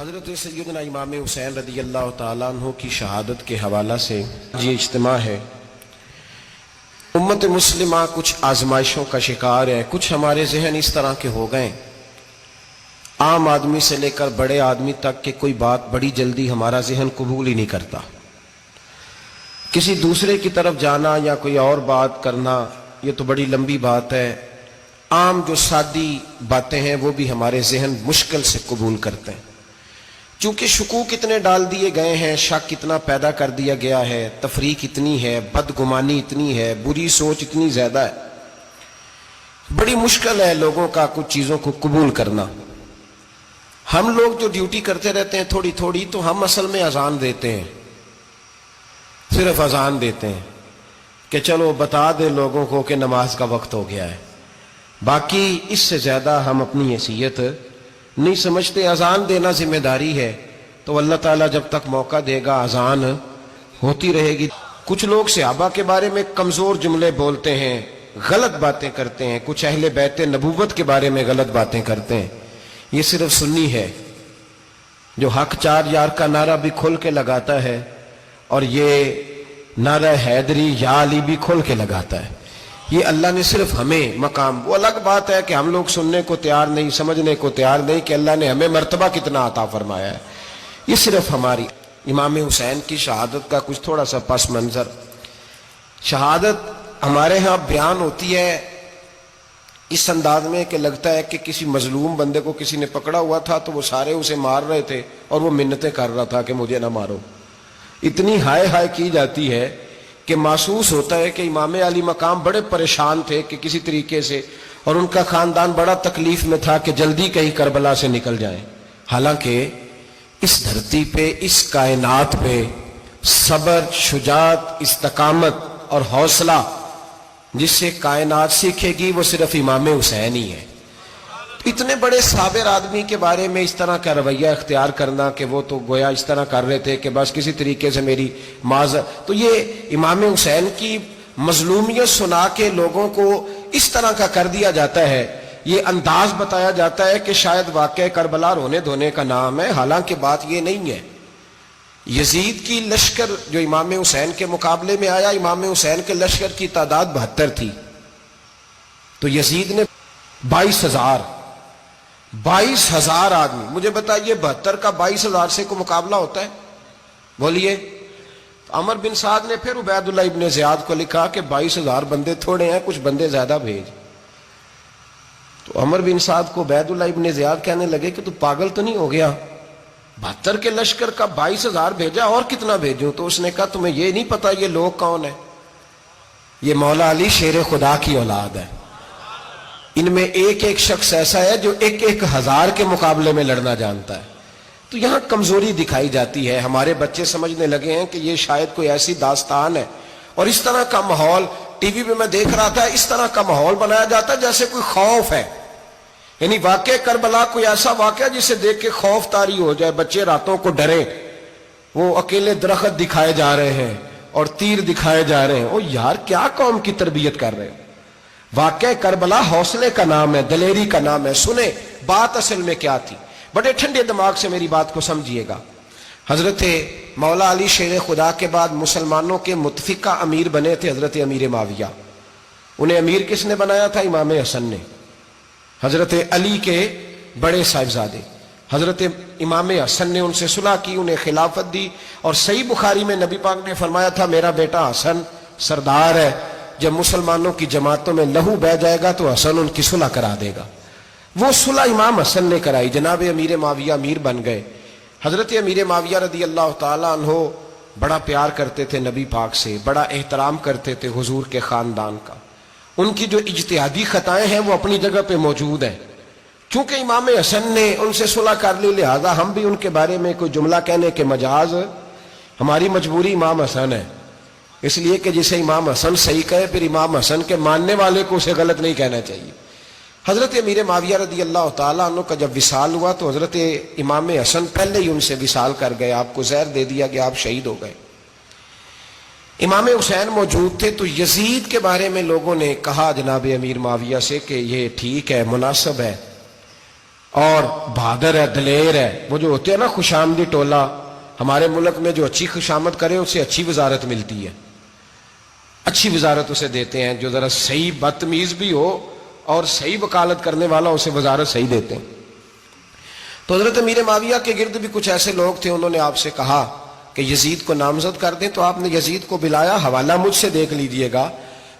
حضرت سیدنا امام حسین رضی اللہ تعالیٰ عنہ کی شہادت کے حوالہ سے یہ اجتماع ہے۔ امت مسلمہ کچھ آزمائشوں کا شکار ہے، کچھ ہمارے ذہن اس طرح کے ہو گئے، عام آدمی سے لے کر بڑے آدمی تک کہ کوئی بات بڑی جلدی ہمارا ذہن قبول ہی نہیں کرتا۔ کسی دوسرے کی طرف جانا یا کوئی اور بات کرنا یہ تو بڑی لمبی بات ہے، عام جو سادی باتیں ہیں وہ بھی ہمارے ذہن مشکل سے قبول کرتے ہیں، چونکہ شکوک اتنے ڈال دیے گئے ہیں، شک اتنا پیدا کر دیا گیا ہے، تفریق اتنی ہے، بدگمانی اتنی ہے، بری سوچ اتنی زیادہ ہے، بڑی مشکل ہے لوگوں کا کچھ چیزوں کو قبول کرنا۔ ہم لوگ جو ڈیوٹی کرتے رہتے ہیں تھوڑی تھوڑی، تو ہم اصل میں اذان دیتے ہیں، صرف اذان دیتے ہیں کہ چلو بتا دے لوگوں کو کہ نماز کا وقت ہو گیا ہے، باقی اس سے زیادہ ہم اپنی حیثیت نہیں سمجھتے۔ اذان دینا ذمہ داری ہے، تو اللہ تعالیٰ جب تک موقع دے گا اذان ہوتی رہے گی۔ کچھ لوگ صحابہ کے بارے میں کمزور جملے بولتے ہیں، غلط باتیں کرتے ہیں، کچھ اہل بیت نبوت کے بارے میں غلط باتیں کرتے ہیں، یہ صرف سنی ہے جو حق چار یار کا نعرہ بھی کھول کے لگاتا ہے، اور یہ نعرہ حیدری یا علی بھی کھول کے لگاتا ہے۔ یہ اللہ نے صرف ہمیں مقام، وہ الگ بات ہے کہ ہم لوگ سننے کو تیار نہیں، سمجھنے کو تیار نہیں کہ اللہ نے ہمیں مرتبہ کتنا عطا فرمایا ہے، یہ صرف ہماری۔ امام حسین کی شہادت کا کچھ تھوڑا سا پس منظر۔ شہادت ہمارے ہاں بیان ہوتی ہے اس انداز میں کہ لگتا ہے کہ کسی مظلوم بندے کو کسی نے پکڑا ہوا تھا تو وہ سارے اسے مار رہے تھے اور وہ منتیں کر رہا تھا کہ مجھے نہ مارو، اتنی ہائے ہائے کی جاتی ہے کہ محسوس ہوتا ہے کہ امام علی مقام بڑے پریشان تھے کہ کسی طریقے سے، اور ان کا خاندان بڑا تکلیف میں تھا کہ جلدی کہیں کربلا سے نکل جائیں۔ حالانکہ اس دھرتی پہ، اس کائنات پہ صبر، شجاعت، استقامت اور حوصلہ جس سے کائنات سیکھے گی وہ صرف امام حسین ہی ہے۔ اتنے بڑے صابر آدمی کے بارے میں اس طرح کا رویہ اختیار کرنا کہ وہ تو گویا اس طرح کر رہے تھے کہ بس کسی طریقے سے میری معذرت، تو یہ امام حسین کی مظلومیت سنا کے لوگوں کو اس طرح کا کر دیا جاتا ہے، یہ انداز بتایا جاتا ہے کہ شاید واقعہ کربلا رونے دھونے کا نام ہے، حالانکہ بات یہ نہیں ہے۔ یزید کی لشکر جو امام حسین کے مقابلے میں آیا، امام حسین کے لشکر کی تعداد 72 تھی، تو یزید نے 22,000 آدمی، مجھے بتائیے 72 کا 22,000 سے کو مقابلہ ہوتا ہے؟ بولیے۔ عمر بن سعد نے پھر عبید اللہ ابن زیاد کو لکھا کہ 22,000 بندے تھوڑے ہیں، کچھ بندے زیادہ بھیج۔ تو عمر بن سعد کو عبید اللہ ابن زیاد کہنے لگے کہ تو پاگل تو نہیں ہو گیا، 72 کے لشکر کا 22,000 بھیجا، اور کتنا بھیجوں؟ تو اس نے کہا تمہیں یہ نہیں پتا یہ لوگ کون ہیں؟ یہ مولا علی شیر خدا کی اولاد ہے، ان میں ایک ایک شخص ایسا ہے جو 1,000 کے مقابلے میں لڑنا جانتا ہے۔ تو یہاں کمزوری دکھائی جاتی ہے، ہمارے بچے سمجھنے لگے ہیں کہ یہ شاید کوئی ایسی داستان ہے، اور اس طرح کا ماحول ٹی وی پہ میں دیکھ رہا تھا، اس طرح کا ماحول بنایا جاتا ہے جیسے کوئی خوف ہے، یعنی واقع کربلا کوئی ایسا واقعہ جسے دیکھ کے خوف طاری ہو جائے، بچے راتوں کو ڈریں، وہ اکیلے درخت دکھائے جا رہے ہیں اور تیر دکھائے جا رہے ہیں۔ او یار، کیا قوم کی تربیت کر رہے ہیں؟ واقعہ کربلا حوصلے کا نام ہے، دلیری کا نام ہے۔ سنیں بات اصل میں کیا تھی، بڑے ٹھنڈے دماغ سے میری بات کو سمجھیے گا۔ حضرت مولا علی شیر خدا کے بعد مسلمانوں کے متفقہ امیر بنے تھے حضرت امیر معاویہ۔ انہیں امیر کس نے بنایا تھا؟ امام حسن نے، حضرت علی کے بڑے صاحبزادے۔ حضرت امام حسن نے ان سے صلح کی، انہیں خلافت دی، اور صحیح بخاری میں نبی پاک نے فرمایا تھا میرا بیٹا حسن سردار ہے، جب مسلمانوں کی جماعتوں میں لہو بہ جائے گا تو حسن ان کی صلح کرا دے گا۔ وہ صلح امام حسن نے کرائی، جناب امیر معاویہ امیر بن گئے۔ حضرت امیر معاویہ رضی اللہ تعالیٰ عنہ بڑا پیار کرتے تھے نبی پاک سے، بڑا احترام کرتے تھے حضور کے خاندان کا۔ ان کی جو اجتہادی خطائیں ہیں وہ اپنی جگہ پہ موجود ہیں، چونکہ امام حسن نے ان سے صلح کر لی، لہذا ہم بھی ان کے بارے میں کوئی جملہ کہنے کے مجاز، ہماری مجبوری امام حسن ہے، اس لیے کہ جسے امام حسن صحیح کہے پھر امام حسن کے ماننے والے کو اسے غلط نہیں کہنا چاہیے۔ حضرت امیر معاویہ رضی اللہ تعالیٰ عنہ کا جب وصال ہوا تو حضرت امام حسن پہلے ہی ان سے وصال کر گئے، آپ کو زہر دے دیا کہ آپ شہید ہو گئے۔ امام حسین موجود تھے، تو یزید کے بارے میں لوگوں نے کہا جناب امیر معاویہ سے کہ یہ ٹھیک ہے، مناسب ہے، اور بہادر ہے، دلیر ہے. وہ جو ہوتے ہیں نا خوش آمدی ٹولہ، ہمارے ملک میں جو اچھی خوشامد کرے اسے اچھی وزارت ملتی ہے، اچھی وزارت اسے دیتے ہیں. جو ذرا صحیح بدتمیز بھی ہو اور صحیح وکالت کرنے والا اسے وزارت صحیح دیتے ہیں. تو حضرت امیر معاویہ کے گرد بھی کچھ ایسے لوگ تھے، انہوں نے آپ سے کہا کہ یزید کو نامزد کر دیں. تو آپ نے یزید کو بلایا، حوالہ مجھ سے دیکھ لیجئے گا،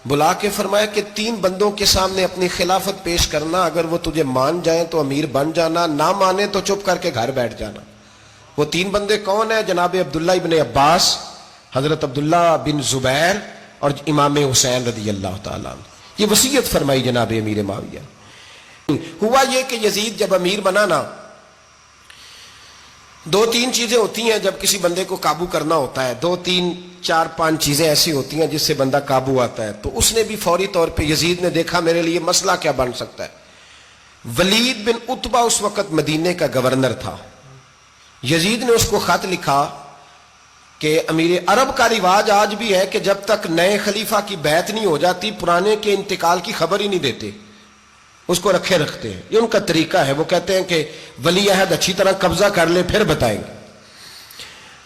بلا کے فرمایا کہ 3 بندوں کے سامنے اپنی خلافت پیش کرنا، اگر وہ تجھے مان جائیں تو امیر بن جانا، نہ مانے تو چپ کر کے گھر بیٹھ جانا. وہ 3 بندے کون ہیں؟ جناب عبداللہ ابن عباس، حضرت عبداللہ بن زبیر اور امام حسین رضی اللہ تعالیٰ عنہ. یہ وصیت فرمائی جناب امیر معاویہ. ہوا یہ کہ یزید جب امیر بنا نا، 2-3 چیزیں ہوتی ہیں جب کسی بندے کو قابو کرنا ہوتا ہے، 2-3-4-5 چیزیں ایسی ہوتی ہیں جس سے بندہ قابو آتا ہے. تو اس نے بھی فوری طور پہ، یزید نے دیکھا میرے لیے مسئلہ کیا بن سکتا ہے. ولید بن عتبہ اس وقت مدینے کا گورنر تھا. یزید نے اس کو خط لکھا کہ امیر عرب کا رواج آج بھی ہے کہ جب تک نئے خلیفہ کی بیعت نہیں ہو جاتی پرانے کے انتقال کی خبر ہی نہیں دیتے، اس کو رکھے رکھتے ہیں. یہ ان کا طریقہ ہے. وہ کہتے ہیں کہ ولی عہد اچھی طرح قبضہ کر لے پھر بتائیں گے.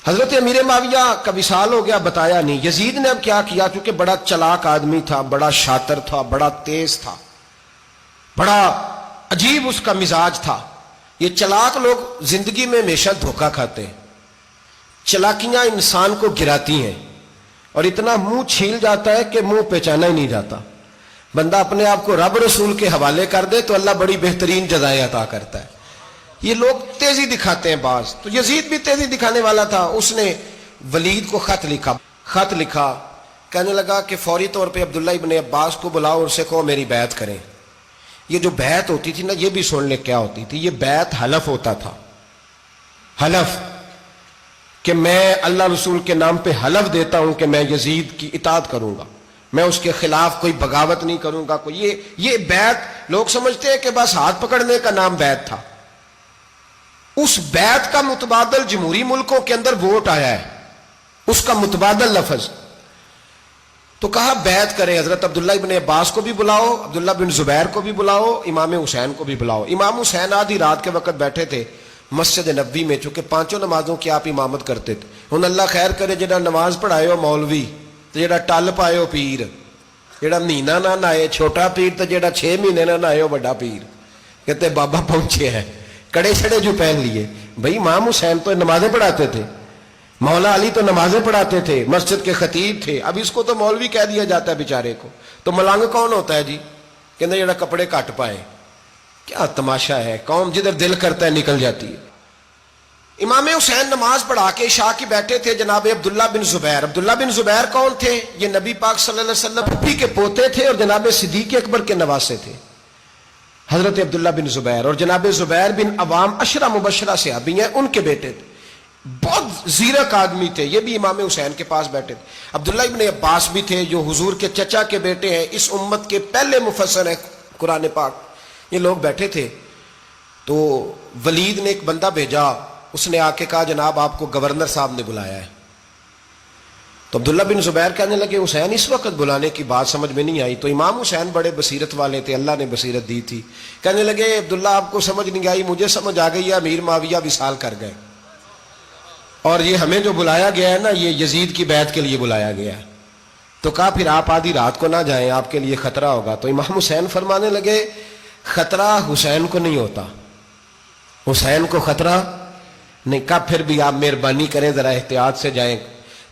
حضرت امیر معاویہ کا وصال ہو گیا، بتایا نہیں. یزید نے اب کیا کیا، چونکہ بڑا چلاک آدمی تھا، بڑا شاطر تھا، بڑا تیز تھا، بڑا عجیب اس کا مزاج تھا. یہ چلاک لوگ زندگی میں ہمیشہ دھوکہ کھاتے ہیں، چلاکیاں انسان کو گراتی ہیں اور اتنا منہ چھیل جاتا ہے کہ منہ پہچانا ہی نہیں جاتا. بندہ اپنے آپ کو رب رسول کے حوالے کر دے تو اللہ بڑی بہترین جزائیں عطا کرتا ہے. یہ لوگ تیزی دکھاتے ہیں بعض. تو یزید بھی تیزی دکھانے والا تھا. اس نے ولید کو خط لکھا، کہنے لگا کہ فوری طور پہ عبداللہ ابن عباس کو بلاؤ اور اسے کہو میری بیعت کریں. یہ جو بیعت ہوتی تھی نا، یہ بھی سن لے کیا ہوتی تھی. یہ بیعت حلف ہوتا تھا. حلف کہ میں اللہ رسول کے نام پہ حلف دیتا ہوں کہ میں یزید کی اطاعت کروں گا، میں اس کے خلاف کوئی بغاوت نہیں کروں گا. یہ بیعت لوگ سمجھتے ہیں کہ بس ہاتھ پکڑنے کا نام بیعت تھا. اس بیعت کا متبادل جمہوری ملکوں کے اندر ووٹ آیا ہے، اس کا متبادل لفظ. تو کہا بیعت کرے. حضرت عبداللہ ابن عباس کو بھی بلاؤ، عبداللہ بن زبیر کو بھی بلاؤ، امام حسین کو بھی بلاؤ. امام حسین آدھی رات کے وقت بیٹھے تھے مسجد نبوی میں، چونکہ 5 نمازوں کی آپ امامت کرتے تھے. ہن اللہ خیر کرے، جڑا نماز پڑھائے ہو مولوی تو جڑا ٹل پائے ہو پیر، جڑا مہینہ نہ نہائے چھوٹا پیر، تو جڑا 6 مہینے نہ نہائے ہو بڑا پیر. کہتے بابا پہنچے ہیں، کڑے چھڑے جو پہن لیے. بھائی امام حسین تو نمازیں پڑھاتے تھے، مولا علی تو نمازیں پڑھاتے تھے، مسجد کے خطیب تھے. اب اس کو تو مولوی کہہ دیا جاتا ہے بیچارے کو. تو ملنگ کون ہوتا ہے جی؟ کہتے جڑا کپڑے کٹ پائے. کیا تماشا ہے، قوم جدھر دل کرتا ہے نکل جاتی ہے. امام حسین نماز پڑھا کے عشاء کی بیٹھے تھے جناب عبداللہ بن زبیر. عبداللہ بن زبیر کون تھے؟ یہ نبی پاک صلی اللہ علیہ وسلم پھپھی کے پوتے تھے اور جناب صدیق اکبر کے نواسے تھے. حضرت عبداللہ بن زبیر اور جناب زبیر بن عوام عشرہ مبشرہ صحابی ہیں، ان کے بیٹے تھے. بہت زیرک آدمی تھے. یہ بھی امام حسین کے پاس بیٹھے تھے. عبداللہ ابن عباس بھی تھے جو حضور کے چچا کے بیٹے ہیں، اس امت کے پہلے مفسر ہیں قرآن پاک. یہ لوگ بیٹھے تھے. تو ولید نے ایک بندہ بھیجا، اس نے آ کے کہا جناب آپ کو گورنر صاحب نے بلایا ہے. تو عبداللہ بن زبیر کہنے لگے حسین اس وقت بلانے کی بات سمجھ میں نہیں آئی. تو امام حسین بڑے بصیرت والے تھے، اللہ نے بصیرت دی تھی. کہنے لگے عبداللہ آپ کو سمجھ نہیں آئی، مجھے سمجھ آ گئی ہے، امیر معاویہ وصال کر گئے اور یہ ہمیں جو بلایا گیا ہے نا، یہ یزید کی بیعت کے لیے بلایا گیا ہے. تو کہا پھر آپ آدھی رات کو نہ جائیں، آپ کے لیے خطرہ ہوگا. تو امام حسین فرمانے لگے خطرہ حسین کو نہیں ہوتا، حسین کو خطرہ نہیں. کہا پھر بھی آپ مہربانی کریں ذرا احتیاط سے جائیں.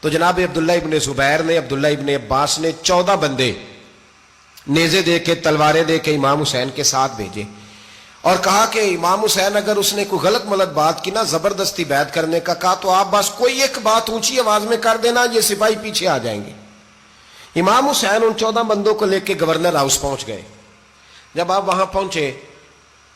تو جناب عبداللہ ابن زبیر نے، عبداللہ ابن عباس نے 14 بندے نیزے دے کے، تلواریں دے کے امام حسین کے ساتھ بھیجے اور کہا کہ امام حسین اگر اس نے کوئی غلط ملت بات کی نا، زبردستی بیعت کرنے کا کہا، تو آپ بس کوئی ایک بات اونچی آواز میں کر دینا، یہ سپاہی پیچھے آ جائیں گے. امام حسین ان 14 بندوں کو لے کے گورنر ہاؤس پہنچ گئے. جب آپ وہاں پہنچے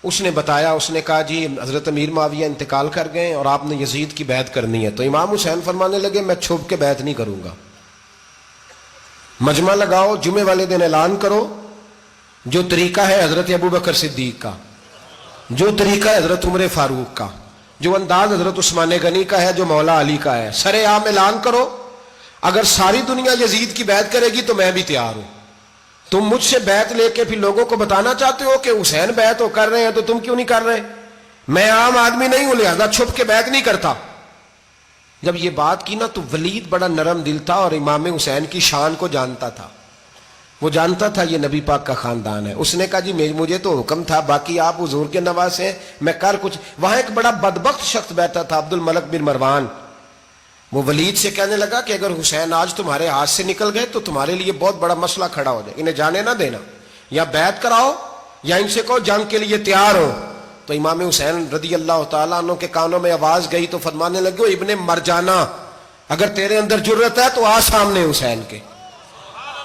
اس نے بتایا، اس نے کہا جی حضرت امیر معاویہ انتقال کر گئے اور آپ نے یزید کی بیعت کرنی ہے. تو امام حسین فرمانے لگے میں چھپ کے بیعت نہیں کروں گا، مجمع لگاؤ، جمعے والے دن اعلان کرو. جو طریقہ ہے حضرت ابو بکر صدیق کا، جو طریقہ ہے حضرت عمر فاروق کا، جو انداز حضرت عثمان غنی کا ہے، جو مولا علی کا ہے، سر عام اعلان کرو. اگر ساری دنیا یزید کی بیعت کرے گی تو میں بھی تیار ہوں. تم مجھ سے بیعت لے کے پھر لوگوں کو بتانا چاہتے ہو کہ حسین بیعت ہو کر رہے ہیں تو تم کیوں نہیں کر رہے؟ میں عام آدمی نہیں ہوں لہذا چھپ کے بیعت نہیں کرتا. جب یہ بات کی نا تو ولید بڑا نرم دل تھا اور امام حسین کی شان کو جانتا تھا. وہ جانتا تھا یہ نبی پاک کا خاندان ہے. اس نے کہا جی مجھے تو حکم تھا، باقی آپ حضور کے نواز ہیں، میں کر کچھ. وہاں ایک بڑا بدبخت شخص بیٹھا تھا، عبد الملک بن مروان. وہ ولید سے کہنے لگا کہ اگر حسین آج تمہارے ہاتھ سے نکل گئے تو تمہارے لیے بہت بڑا مسئلہ کھڑا ہو جائے، انہیں جانے نہ دینا، یا بیعت کراؤ یا ان سے کہو جنگ کے لیے تیار ہو. تو امام حسین رضی اللہ تعالیٰ عنہ کے کانوں میں آواز گئی تو فرمانے لگے ابن مرجانہ، اگر تیرے اندر جرت ہے تو آ سامنے حسین کے،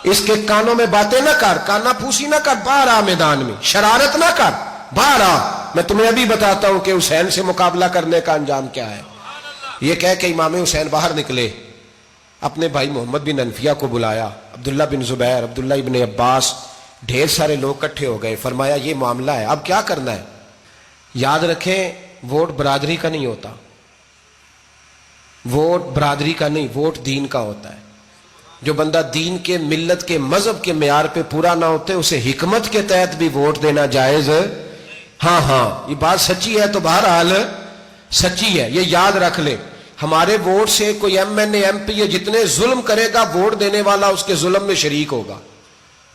اس کے کانوں میں باتیں نہ کر، کانا پھوسی نہ کر، باہر آ میدان میں، شرارت نہ کر، باہر آ، میں تمہیں ابھی بتاتا ہوں کہ حسین سے مقابلہ کرنے کا انجام کیا ہے. یہ کہہ کہ امام حسین باہر نکلے، اپنے بھائی محمد بن انفیہ کو بلایا، عبداللہ بن زبیر، عبداللہ ابن عباس، ڈھیر سارے لوگ اکٹھے ہو گئے. فرمایا یہ معاملہ ہے، اب کیا کرنا ہے. یاد رکھیں ووٹ برادری کا نہیں ہوتا، ووٹ برادری کا نہیں، ووٹ دین کا ہوتا ہے. جو بندہ دین کے، ملت کے، مذہب کے معیار پہ پورا نہ ہوتے اسے حکمت کے تحت بھی ووٹ دینا جائز. ہاں یہ بات سچی ہے تو بہرحال سچی ہے، یہ یاد رکھ لے. ہمارے ووٹ سے کوئی ایم این اے، ایم پی اے جتنے ظلم کرے گا، ووٹ دینے والا اس کے ظلم میں شریک ہوگا،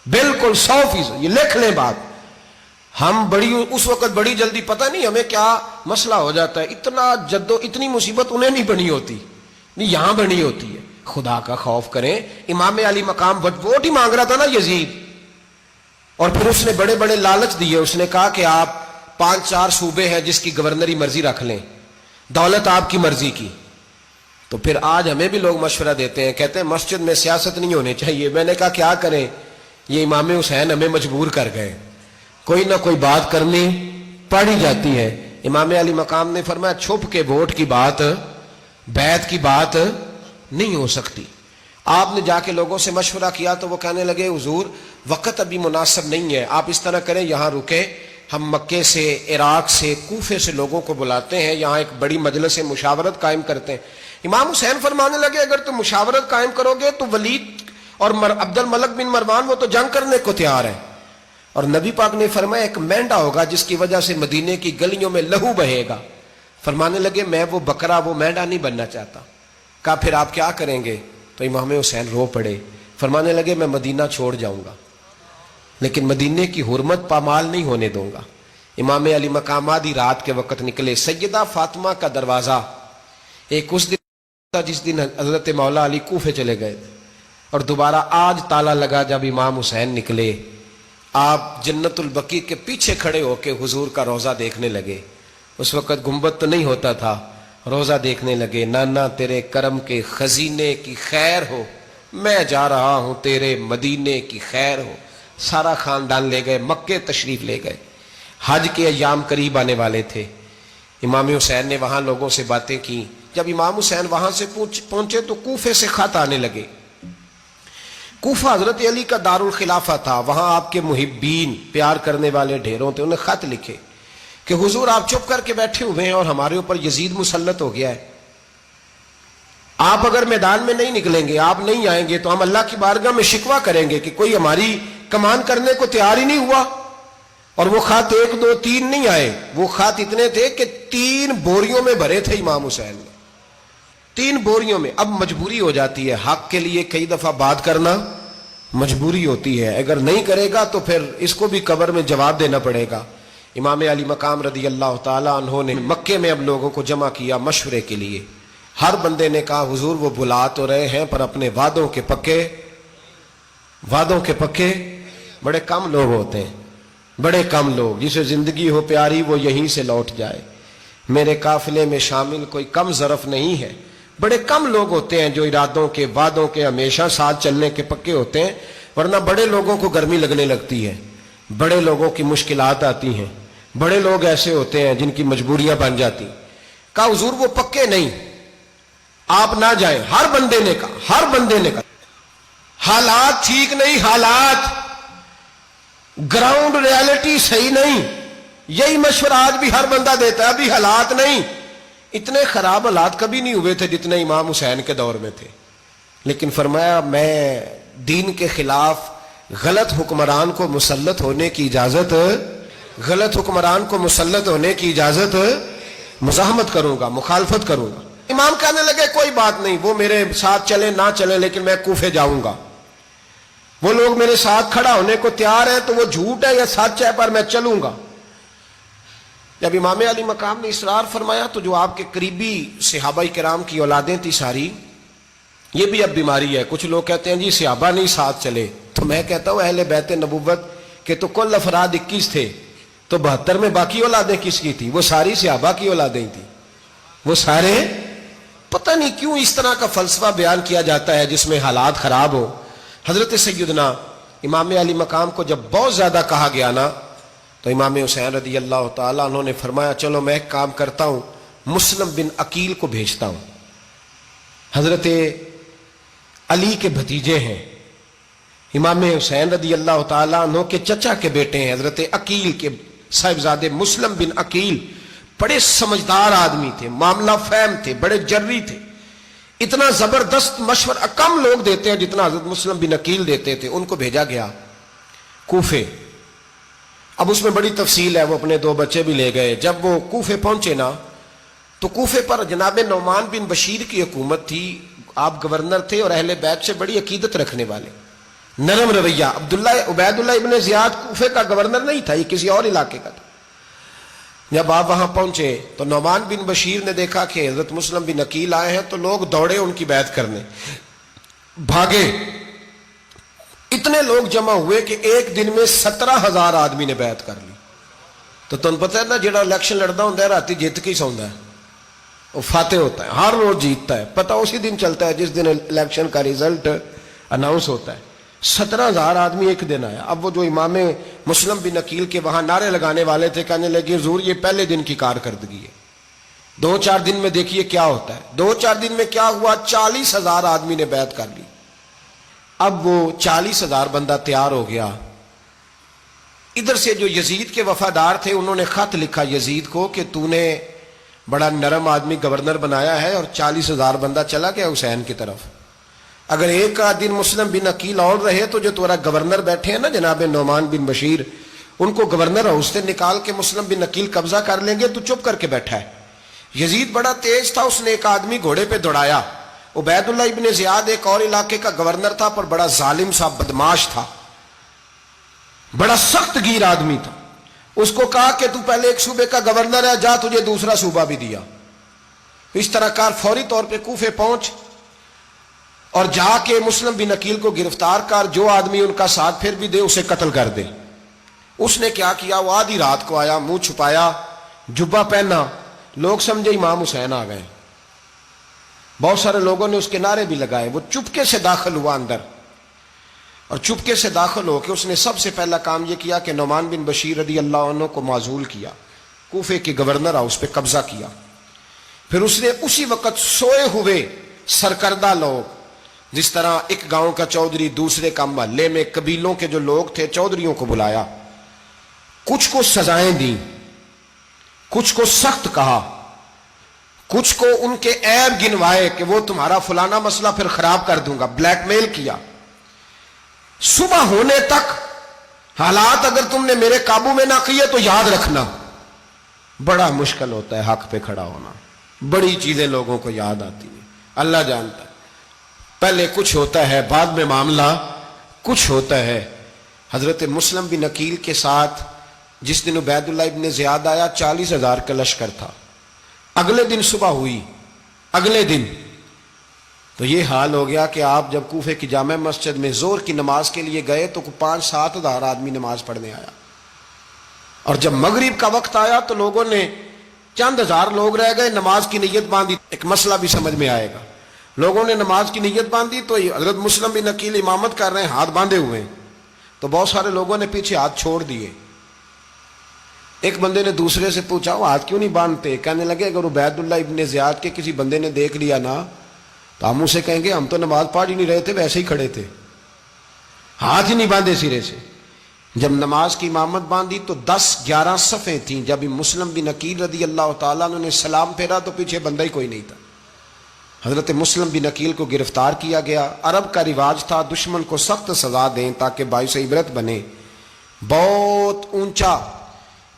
بالکل 100%. یہ لکھ لیں بات. ہم اس وقت بڑی جلدی، پتہ نہیں ہمیں کیا مسئلہ ہو جاتا ہے، اتنی مصیبت انہیں نہیں بنی ہوتی، نہیں یہاں بنی ہوتی ہے. خدا کا خوف کریں. امام علی مقام ووٹ ہی مانگ رہا تھا نا یزید، اور پھر اس نے بڑے بڑے لالچ دیے. اس نے کہا کہ آپ 5-4 صوبے ہیں جس کی گورنری مرضی رکھ لیں، دولت آپ کی مرضی کی. تو پھر آج ہمیں بھی لوگ مشورہ دیتے ہیں، کہتے ہیں مسجد میں سیاست نہیں ہونی چاہیے. میں نے کہا کیا کریں، یہ امام حسین ہمیں مجبور کر گئے، کوئی نہ کوئی بات کرنی پڑ ہی جاتی ہے. امام علی مقام نے فرمایا چھپ کے ووٹ کی بات، بیعت کی بات نہیں ہو سکتی. آپ نے جا کے لوگوں سے مشورہ کیا تو وہ کہنے لگے حضور وقت ابھی مناسب نہیں ہے، آپ اس طرح کریں یہاں رکے، ہم مکے سے، عراق سے، کوفے سے لوگوں کو بلاتے ہیں، یہاں ایک بڑی مجلس مشاورت قائم کرتے ہیں. امام حسین فرمانے لگے اگر تم مشاورت قائم کرو گے تو ولید اور عبد الملک بن مروان وہ تو جنگ کرنے کو تیار ہیں، اور نبی پاک نے فرمایا ایک مینڈا ہوگا جس کی وجہ سے مدینے کی گلیوں میں لہو بہے گا. فرمانے لگے میں وہ بکرا، وہ مینڈا نہیں بننا چاہتا. کہا پھر آپ کیا کریں گے؟ تو امام حسین رو پڑے، فرمانے لگے میں مدینہ چھوڑ جاؤں گا لیکن مدینے کی حرمت پامال نہیں ہونے دوں گا. امام علی مقام آدھی رات کے وقت نکلے. سیدہ فاطمہ کا دروازہ ایک اس دن تھا جس دن حضرت مولا علی کوفے چلے گئے، اور دوبارہ آج تالا لگا جب امام حسین نکلے. آپ جنت البقیع کے پیچھے کھڑے ہو کے حضور کا روضہ دیکھنے لگے. اس وقت گنبد تو نہیں ہوتا تھا، روضہ دیکھنے لگے. نانا تیرے کرم کے خزینے کی خیر ہو، میں جا رہا ہوں تیرے مدینے کی خیر ہو. سارا خاندان لے گئے، مکے تشریف لے گئے. حج کے ایام قریب آنے والے تھے. امام حسین نے وہاں لوگوں سے باتیں کی. جب امام حسین وہاں سے پہنچے تو کوفے سے خط آنے لگے. کوفہ حضرت علی کا دارالخلافہ تھا، وہاں آپ کے محبین، پیار کرنے والے ڈھیروں تھے. انہیں خط لکھے کہ حضور آپ چپ کر کے بیٹھے ہوئے ہیں اور ہمارے اوپر یزید مسلط ہو گیا ہے. آپ اگر میدان میں نہیں نکلیں گے، آپ نہیں آئیں گے تو ہم اللہ کی بارگاہ میں شکوہ کریں گے کہ کوئی ہماری کمان کرنے کو تیار ہی نہیں ہوا. اور وہ خط 1 2 3 نہیں آئے، وہ خط اتنے تھے کہ 3 بوریوں میں بھرے تھے امام حسین نے، 3 بوریوں میں. اب مجبوری ہو جاتی ہے، حق کے لیے کئی دفعہ بات کرنا مجبوری ہوتی ہے. اگر نہیں کرے گا تو پھر اس کو بھی قبر میں جواب دینا پڑے گا. امام علی مقام رضی اللہ تعالی عنہ نے مکے میں اب لوگوں کو جمع کیا مشورے کے لیے. ہر بندے نے کہا حضور وہ بلا تو رہے ہیں پر اپنے وعدوں کے پکے بڑے کم لوگ ہوتے ہیں، بڑے کم لوگ. جسے زندگی ہو پیاری وہ یہیں سے لوٹ جائے. میرے قافلے میں شامل کوئی کم ظرف نہیں ہے. بڑے کم لوگ ہوتے ہیں جو ارادوں کے، وعدوں کے ہمیشہ ساتھ چلنے کے پکے ہوتے ہیں، ورنہ بڑے لوگوں کو گرمی لگنے لگتی ہے، بڑے لوگوں کی مشکلات آتی ہیں، بڑے لوگ ایسے ہوتے ہیں جن کی مجبوریاں بن جاتی. کہا حضور وہ پکے نہیں، آپ نہ جائیں. ہر بندے نے کہا حالات ٹھیک نہیں، حالات گراؤنڈ ریالٹی صحیح نہیں. یہی مشورہ آج بھی ہر بندہ دیتا ہے. ابھی حالات نہیں، اتنے خراب حالات کبھی نہیں ہوئے تھے جتنے امام حسین کے دور میں تھے. لیکن فرمایا میں دین کے خلاف غلط حکمران کو مسلط ہونے کی اجازت غلط حکمران کو مسلط ہونے کی اجازت مزاحمت کروں گا، مخالفت کروں گا۔ امام کہنے لگے کوئی بات نہیں، وہ میرے ساتھ چلے نہ چلے لیکن میں کوفے جاؤں گا، وہ لوگ میرے ساتھ کھڑا ہونے کو تیار ہے تو وہ جھوٹ ہے یا سچ ہے پر میں چلوں گا۔ جب امام علی مقام نے اصرار فرمایا تو جو آپ کے قریبی صحابہ کرام کی اولادیں تھی ساری، یہ بھی اب بیماری ہے، کچھ لوگ کہتے ہیں جی صحابہ نہیں ساتھ چلے، تو میں کہتا ہوں اہل بیت نبوت کے تو کل افراد 21 تھے، تو 72 میں باقی اولادیں کس کی تھی؟ وہ ساری صحابہ کی اولادیں تھیں، وہ سارے۔ پتہ نہیں کیوں اس طرح کا فلسفہ بیان کیا جاتا ہے جس میں حالات خراب ہو۔ حضرت سیدنا امام علی مقام کو جب بہت زیادہ کہا گیا نا تو امام حسین رضی اللہ تعالیٰ انہوں نے فرمایا چلو میں ایک کام کرتا ہوں، مسلم بن عقیل کو بھیجتا ہوں، حضرت علی کے بھتیجے ہیں، امام حسین رضی اللہ تعالیٰ عنہ کے چچا کے بیٹے ہیں، حضرت عقیل کے صاحبزادے مسلم بن عقیل بڑے سمجھدار آدمی تھے، معاملہ فہم تھے، بڑے جری تھے، اتنا زبردست مشورہ کم لوگ دیتے ہیں جتنا حضرت مسلم بن عقیل دیتے تھے۔ ان کو بھیجا گیا کوفے۔ اب اس میں بڑی تفصیل ہے، وہ اپنے 2 بچے بھی لے گئے۔ جب وہ کوفے پہنچے نا تو کوفے پر جناب نعمان بن بشیر کی حکومت تھی، آپ گورنر تھے اور اہل بیت سے بڑی عقیدت رکھنے والے، نرم رویہ۔ عبید اللہ ابن زیاد کوفے کا گورنر نہیں تھا، یہ کسی اور علاقے کا تھا۔ جب آپ وہاں پہنچے تو نعمان بن بشیر نے دیکھا کہ حضرت مسلم بن عقیل آئے ہیں تو لوگ دوڑے ان کی بیعت کرنے، بھاگے، اتنے لوگ جمع ہوئے کہ ایک دن میں 17,000 آدمی نے بیعت کر لی۔ تو تم پتہ ہے نا جڑا الیکشن لڑتا ہوں راتی جیت کے ہی سوندا ہے، وہ فاتح ہوتا ہے، ہر روز جیتتا ہے، پتہ اسی دن چلتا ہے جس دن الیکشن کا ریزلٹ اناؤنس ہوتا ہے۔ 17,000 آدمی ایک دن آیا۔ اب وہ جو امام مسلم بن عقیل کے وہاں نعرے لگانے والے تھے کہنے لگے حضور یہ پہلے دن کی کارکردگی ہے، 2-4 دن میں دیکھیے کیا ہوتا ہے۔ 2-4 دن میں کیا ہوا؟ 40,000 آدمی نے بیعت کر لی۔ اب وہ 40,000 بندہ تیار ہو گیا۔ ادھر سے جو یزید کے وفادار تھے انہوں نے خط لکھا یزید کو کہ تو نے بڑا نرم آدمی گورنر بنایا ہے اور 40,000 بندہ چلا گیا حسین کی طرف، اگر ایک دن مسلم بن عقیل اور رہے تو جو تمہارا گورنر بیٹھے ہیں نا جناب نعمان بن بشیر، ان کو گورنر ہاؤس سے نکال کے مسلم بن عقیل قبضہ کر لیں گے، تو چپ کر کے بیٹھا ہے۔ یزید بڑا تیز تھا، اس نے ایک آدمی گھوڑے پہ دوڑایا۔ عبید اللہ ابن زیاد ایک اور علاقے کا گورنر تھا پر بڑا ظالم سا بدماش تھا، بڑا سخت گیر آدمی تھا۔ اس کو کہا کہ تو پہلے ایک صوبے کا گورنر ہے، جا تجھے دوسرا صوبہ بھی دیا۔ اس طرح کار فوری طور پہ کوفے پہنچ اور جا کے مسلم بن عقیل کو گرفتار کر، جو آدمی ان کا ساتھ پھر بھی دے اسے قتل کر دے۔ اس نے کیا کیا؟ وہ آدھی رات کو آیا، منہ چھپایا، جبہ پہنا، لوگ سمجھے امام حسین آ گئے۔ بہت سارے لوگوں نے اس کے نعرے بھی لگائے۔ وہ چپکے سے داخل ہوا اندر، اور چپکے سے داخل ہو کے اس نے سب سے پہلا کام یہ کیا کہ نعمان بن بشیر رضی اللہ عنہ کو معزول کیا، کوفے کے گورنر ہاؤس پہ قبضہ کیا۔ پھر اس نے اسی وقت سوئے ہوئے سرکردہ لوگ، جس طرح ایک گاؤں کا چودھری دوسرے کا محلے میں قبیلوں کے جو لوگ تھے چودھریوں کو بلایا، کچھ کو سزائیں دیں، کچھ کو سخت کہا، کچھ کو ان کے عیب گنوائے کہ وہ تمہارا فلانا مسئلہ پھر خراب کر دوں گا، بلیک میل کیا۔ صبح ہونے تک حالات اگر تم نے میرے قابو میں نہ کیے تو یاد رکھنا بڑا مشکل ہوتا ہے حق پہ کھڑا ہونا، بڑی چیزیں لوگوں کو یاد آتی ہیں، اللہ جانتا ہے، پہلے کچھ ہوتا ہے بعد میں معاملہ کچھ ہوتا ہے۔ حضرت مسلم بن عقیل کے ساتھ جس دن عبید اللہ ابن زیاد آیا 40,000 کا لشکر تھا۔ اگلے دن صبح ہوئی، اگلے دن تو یہ حال ہو گیا کہ آپ جب کوفے کی جامع مسجد میں زور کی نماز کے لیے گئے تو 5-7 ہزار آدمی نماز پڑھنے آیا، اور جب مغرب کا وقت آیا تو لوگوں نے چند ہزار لوگ رہ گئے، نماز کی نیت باندھی۔ ایک مسئلہ بھی سمجھ میں آئے گا، لوگوں نے نماز کی نیت باندھی تو حضرت مسلم بن عقیل امامت کر رہے ہیں، ہاتھ باندھے ہوئے ہیں، تو بہت سارے لوگوں نے پیچھے ہاتھ چھوڑ دیے۔ ایک بندے نے دوسرے سے پوچھا وہ ہاتھ کیوں نہیں باندھتے؟ کہنے لگے اگر عبید اللہ ابن زیاد کے کسی بندے نے دیکھ لیا نا تو ہم اسے کہیں گے ہم تو نماز پڑھ ہی نہیں رہے تھے، ویسے ہی کھڑے تھے، ہاتھ ہی نہیں باندھے سرے سے۔ جب نماز کی امامت باندھی تو 10-11 صفیں تھیں۔ جب مسلم بن عقیل رضی اللہ تعالیٰ عنہ نے سلام پھیرا تو پیچھے بندہ ہی کوئی نہیں تھا۔ حضرت مسلم بن عقیل کو گرفتار کیا گیا۔ عرب کا رواج تھا دشمن کو سخت سزا دیں تاکہ باعث عبرت بنے۔ بہت اونچا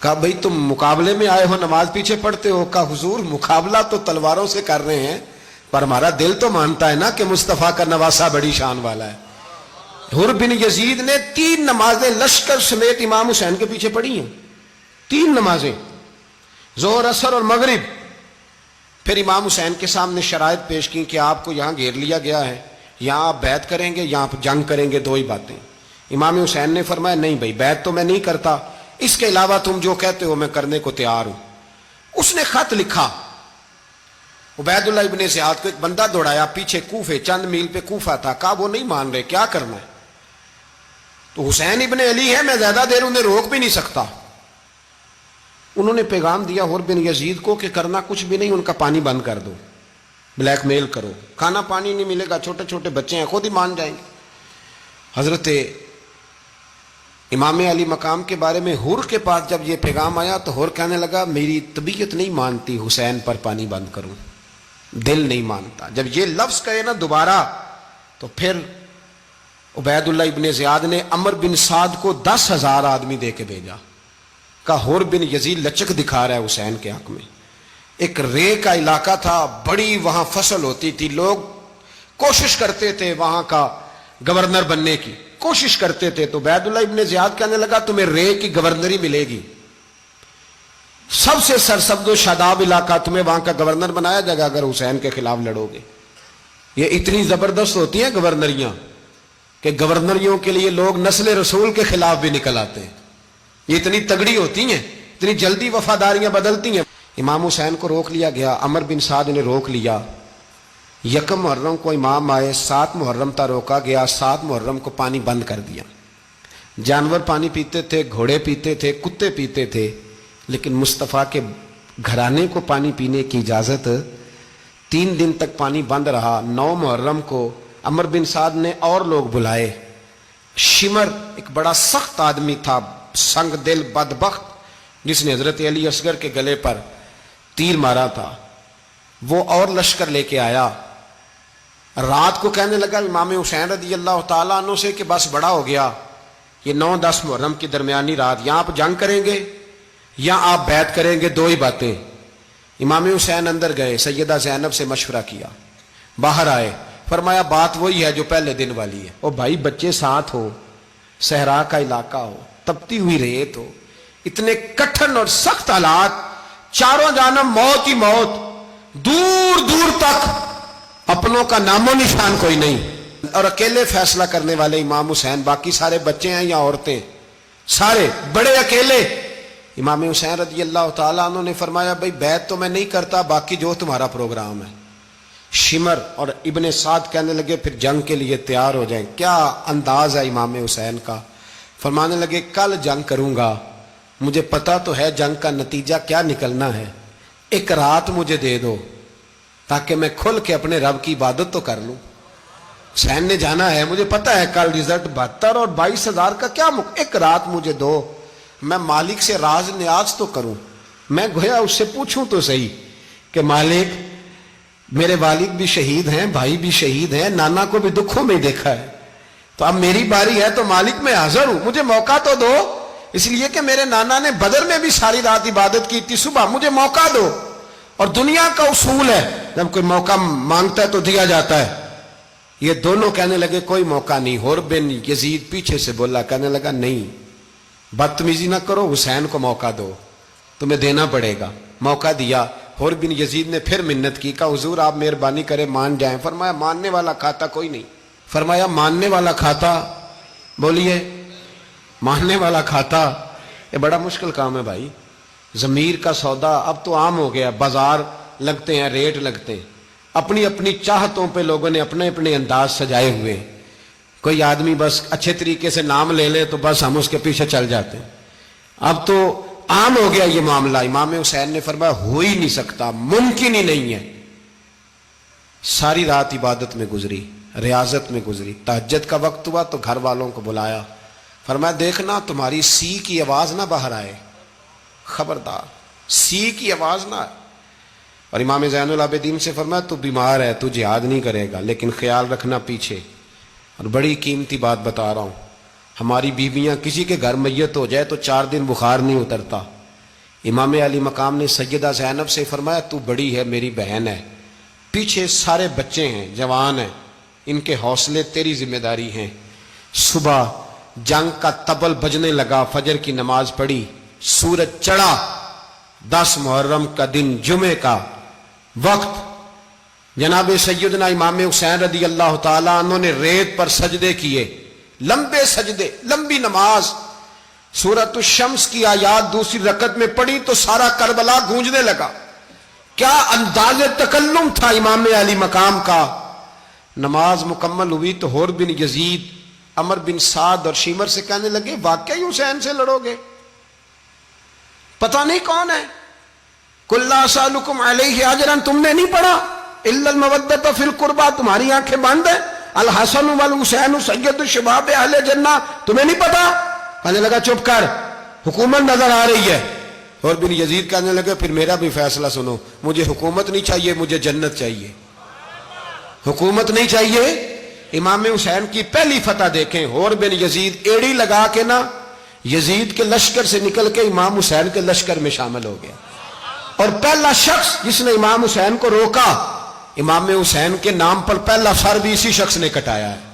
کہا بھئی تم مقابلے میں آئے ہو نماز پیچھے پڑھتے ہو؟ کہا حضور مقابلہ تو تلواروں سے کر رہے ہیں پر ہمارا دل تو مانتا ہے نا کہ مصطفیٰ کا نواسہ بڑی شان والا ہے۔ حر بن یزید نے 3 نمازیں لشکر سمیت امام حسین کے پیچھے پڑھی ہیں، 3 نمازیں، ظہر اثر اور مغرب۔ پھر امام حسین کے سامنے شرائط پیش کی کہ آپ کو یہاں گھیر لیا گیا ہے، یہاں آپ بیعت کریں گے، یہاں جنگ کریں گے، 2 ہی باتیں۔ امام حسین نے فرمایا نہیں بھائی بیعت تو میں نہیں کرتا، اس کے علاوہ تم جو کہتے ہو میں کرنے کو تیار ہوں۔ اس نے خط لکھا، عبید اللہ ابن زیاد کو ایک بندہ دوڑایا پیچھے کوفے، چند میل پہ کوفہ تھا، کہا وہ نہیں مان رہے، کیا کرنا ہے؟ تو حسین ابن علی ہے، میں زیادہ دیر انہیں روک بھی نہیں سکتا۔ انہوں نے پیغام دیا حر بن یزید کو کہ کرنا کچھ بھی نہیں، ان کا پانی بند کر دو، بلیک میل کرو، کھانا پانی نہیں ملے گا، چھوٹے چھوٹے بچے ہیں، خود ہی مان جائیں گے۔ حضرت امام علی مقام کے بارے میں حر کے پاس جب یہ پیغام آیا تو حر کہنے لگا میری طبیعت نہیں مانتی حسین پر پانی بند کروں، دل نہیں مانتا۔ جب یہ لفظ کہے نا دوبارہ تو پھر عبید اللہ ابن زیاد نے عمر بن سعد کو 10,000 آدمی دے کے بھیجا، کہا حر بن یزید لچک دکھا رہا ہے حسین کے حق میں۔ ایک رے کا علاقہ تھا، بڑی وہاں فصل ہوتی تھی، لوگ کوشش کرتے تھے وہاں کا گورنر بننے کی، کوشش کرتے تھے۔ تو عبید اللہ ابن زیاد کہنے لگا تمہیں رے کی گورنری ملے گی، سب سے سرسبز و شاداب علاقہ، تمہیں وہاں کا گورنر بنایا جائے گا اگر حسین کے خلاف لڑو گے۔ یہ اتنی زبردست ہوتی ہیں گورنریاں کہ گورنریوں کے لیے لوگ نسل رسول کے خلاف بھی نکل آتے ہیں، یہ اتنی تگڑی ہوتی ہیں، اتنی جلدی وفاداریاں بدلتی ہیں۔ امام حسین کو روک لیا گیا، عمر بن سعد نے روک لیا۔ 1 محرم کو امام آئے، 7 محرم تا روکا گیا، 7 محرم کو پانی بند کر دیا۔ جانور پانی پیتے تھے، گھوڑے پیتے تھے، کتے پیتے تھے، لیکن مصطفیٰ کے گھرانے کو پانی پینے کی اجازت 3 دن تک پانی بند رہا۔ 9 محرم کو عمر بن سعد نے اور لوگ بلائے۔ شمر ایک بڑا سخت آدمی تھا، سنگ دل بدبخت، جس نے حضرت علی اصغر کے گلے پر تیر مارا تھا، وہ اور لشکر لے کے آیا۔ رات کو کہنے لگا امام حسین رضی اللہ تعالیٰ عنہ سے کہ بس بڑا ہو گیا، یہ 9-10 محرم کی درمیانی رات، یہاں آپ جنگ کریں گے یا آپ بیعت کریں گے، 2 ہی باتیں۔ امام حسین اندر گئے، سیدہ زینب سے مشورہ کیا، باہر آئے، فرمایا بات وہی ہے جو پہلے دن والی ہے۔ او بھائی بچے ساتھ ہو، صحرا کا علاقہ ہو، تپتی ہوئی ریت ہو، اتنے کٹھن اور سخت حالات، چاروں جانب موت ہی موت، دور دور تک اپنوں کا نام و نشان کوئی نہیں، اور اکیلے فیصلہ کرنے والے امام حسین، باقی سارے بچے ہیں یا عورتیں، سارے بڑے اکیلے۔ امام حسین رضی اللہ تعالیٰ عنہ نے فرمایا بھائی بیعت تو میں نہیں کرتا، باقی جو تمہارا پروگرام ہے۔ شمر اور ابن سعد کہنے لگے پھر جنگ کے لیے تیار ہو جائیں۔ کیا انداز ہے امام حسین کا، فرمانے لگے کل جنگ کروں گا، مجھے پتا تو ہے جنگ کا نتیجہ کیا نکلنا ہے، 1 رات مجھے دے دو تاکہ میں کھل کے اپنے رب کی عبادت تو کر لوں۔ حسین نے جانا ہے، مجھے پتا ہے کل رزلٹ 72 اور 22,000 کا کیا 1 رات مجھے دو، میں مالک سے راز نیاز تو کروں، میں گویا اس سے پوچھوں تو صحیح کہ مالک میرے والد بھی شہید ہیں، بھائی بھی شہید ہیں، نانا کو بھی دکھوں میں دیکھا ہے، تو اب میری باری ہے تو مالک میں حاضر ہوں، مجھے موقع تو دو، اس لیے کہ میرے نانا نے بدر میں بھی ساری رات عبادت کی تھی، صبح مجھے موقع دو۔ اور دنیا کا اصول ہے جب کوئی موقع مانگتا ہے تو دیا جاتا ہے۔ یہ دونوں کہنے لگے کوئی موقع نہیں۔ حر بن یزید پیچھے سے بولا، کہنے لگا نہیں، بدتمیزی نہ کرو، حسین کو موقع دو، تمہیں دینا پڑے گا۔ موقع دیا۔ حر بن یزید نے پھر منت کی، کہا حضور آپ مہربانی کریں مان جائیں۔ فرمایا ماننے والا کھاتا کوئی نہیں۔ فرمایا ماننے والا کھاتا، بولیے ماننے والا کھاتا، یہ بڑا مشکل کام ہے بھائی۔ ضمیر کا سودا اب تو عام ہو گیا، بازار لگتے ہیں، ریٹ لگتے ہیں، اپنی اپنی چاہتوں پہ لوگوں نے اپنے اپنے انداز سجائے ہوئے ہیں۔ کوئی آدمی بس اچھے طریقے سے نام لے لے تو بس ہم اس کے پیچھے چل جاتے ہیں۔ اب تو عام ہو گیا یہ معاملہ۔ امام حسین نے فرمایا ہو ہی نہیں سکتا، ممکن ہی نہیں ہے۔ ساری رات عبادت میں گزری، ریاضت میں گزری۔ تہجد کا وقت ہوا تو گھر والوں کو بلایا، فرمایا دیکھنا تمہاری سی کی آواز نہ باہر آئے، خبردار سی کی آواز نہ آئے۔ اور امام زین العابدین سے فرمایا تو بیمار ہے، تو جہاد نہیں کرے گا، لیکن خیال رکھنا پیچھے۔ اور بڑی قیمتی بات بتا رہا ہوں، ہماری بیویاں کسی کے گھر میت ہو جائے تو 4 دن بخار نہیں اترتا، امام علی مقام نے سیدہ زینب سے فرمایا تو بڑی ہے، میری بہن ہے، پیچھے سارے بچے ہیں، جوان ہیں، ان کے حوصلے تیری ذمہ داری ہیں۔ صبح جنگ کا طبل بجنے لگا، فجر کی نماز پڑھی، سورج چڑھا، 10 محرم کا دن، جمعے کا وقت، جناب سیدنا امام حسین رضی اللہ تعالیٰ عنہ نے ریت پر سجدے کیے، لمبے سجدے، لمبی نماز، سورۃ الشمس کی آیات دوسری رکعت میں پڑھی تو سارا کربلا گونجنے لگا۔ کیا انداز تکلم تھا امام علی مقام کا۔ نماز مکمل ہوئی تو حور بن یزید، عمر بن سعد اور شیمر سے کہنے لگے واقعی حسین سے لڑو گے؟ پتہ نہیں کون ہے۔ قل لا اسألکم علیہ اجرا، تم نے نہیں پڑھا؟ الا المودۃ فی القربى، تمہاری آنکھیں بند ہیں۔ الحسن والحسین سید الشباب اہل جنہ، تمہیں نہیں پتا؟ کہنے لگا چپ کر، حکومت نظر آ رہی ہے۔ اور بن یزید کہنے لگے پھر میرا بھی فیصلہ سنو، مجھے حکومت نہیں چاہیے، مجھے جنت چاہیے۔ حکومت نہیں چاہیے۔ امام حسین کی پہلی فتح دیکھیں، اور بن یزید ایڑی لگا کے نا یزید کے لشکر سے نکل کے امام حسین کے لشکر میں شامل ہو گیا، اور پہلا شخص جس نے امام حسین کو روکا، امام حسین کے نام پر پہلا سر بھی اسی شخص نے کٹایا ہے۔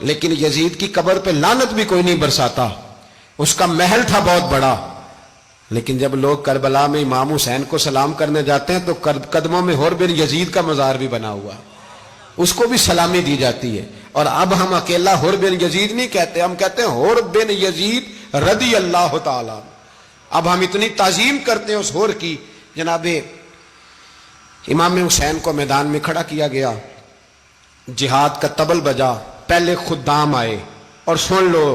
لیکن یزید کی قبر پہ لعنت بھی کوئی نہیں برساتا، اس کا محل تھا بہت بڑا، لیکن جب لوگ کربلا میں امام حسین کو سلام کرنے جاتے ہیں تو قدموں میں حور بن یزید کا مزار بھی بنا ہوا ہے، اس کو بھی سلامی دی جاتی ہے۔ اور اب ہم اکیلا حور بن یزید نہیں کہتے، ہم کہتے ہیں حور بن یزید رضی اللہ تعالیٰ۔ اب ہم اتنی تعظیم کرتے ہیں اس حور کی۔ جناب امام حسین کو میدان میں کھڑا کیا گیا، جہاد کا طبل بجا، پہلے خدام آئے، اور سن لو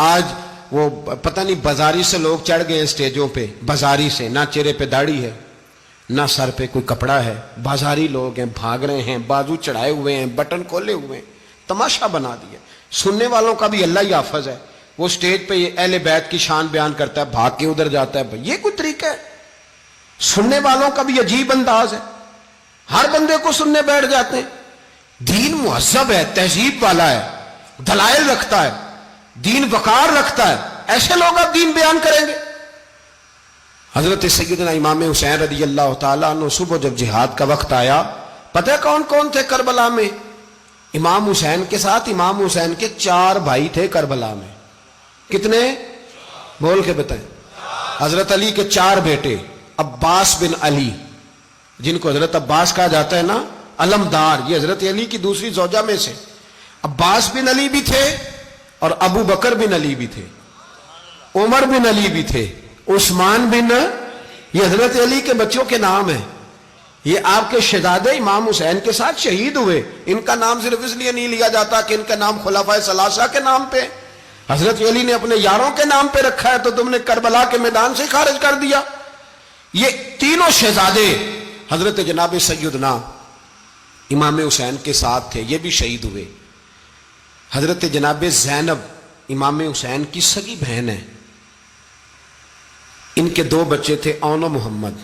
آج وہ پتہ نہیں بازاری سے لوگ چڑھ گئے ہیں سٹیجوں پہ، بازاری سے، نہ چہرے پہ داڑھی ہے، نہ سر پہ کوئی کپڑا ہے، بازاری لوگ ہیں، بھاگ رہے ہیں، بازو چڑھائے ہوئے ہیں، بٹن کھولے ہوئے ہیں، تماشا بنا دیا۔ سننے والوں کا بھی اللہ ہی حافظ ہے، وہ سٹیج پہ اہل بیت کی شان بیان کرتا ہے، بھاگ کے ادھر جاتا ہے، یہ کوئی طریقہ ہے؟ سننے والوں کا بھی عجیب انداز ہے، ہر بندے کو سننے بیٹھ جاتے ہیں۔ دین مہذب ہے، تہذیب والا ہے، دلائل رکھتا ہے، دین وقار رکھتا ہے، ایسے لوگ اب دین بیان کریں گے؟ حضرت سیدنا امام حسین رضی اللہ تعالیٰ عنہ صبح جب جہاد کا وقت آیا، پتہ ہے کون کون تھے کربلا میں؟ امام حسین کے ساتھ امام حسین کے 4 بھائی تھے کربلا میں۔ کتنے؟ بول کے بتائیں۔ حضرت علی کے 4 بیٹے، عباس بن علی، جن کو حضرت عباس کہا جاتا ہے نا، علمدار، یہ حضرت علی کی دوسری زوجہ میں سے۔ عباس بن علی بھی تھے، اور ابو بکر بن علی بھی تھے، عمر بن علی بھی تھے، عثمان بن، یہ حضرت علی کے بچوں کے نام ہیں۔ یہ آپ کے شہزادے امام حسین کے ساتھ شہید ہوئے، ان کا نام صرف اس لیے نہیں لیا جاتا کہ ان کا نام خلفائے ثلاثہ کے نام پہ، حضرت علی نے اپنے یاروں کے نام پہ رکھا ہے، تو تم نے کربلا کے میدان سے خارج کر دیا۔ یہ تینوں شہزادے حضرت جناب سیدنا امام حسین کے ساتھ تھے، یہ بھی شہید ہوئے۔ حضرت جناب زینب امام حسین کی سگی بہن ہے، ان کے 2 بچے تھے، اون و محمد۔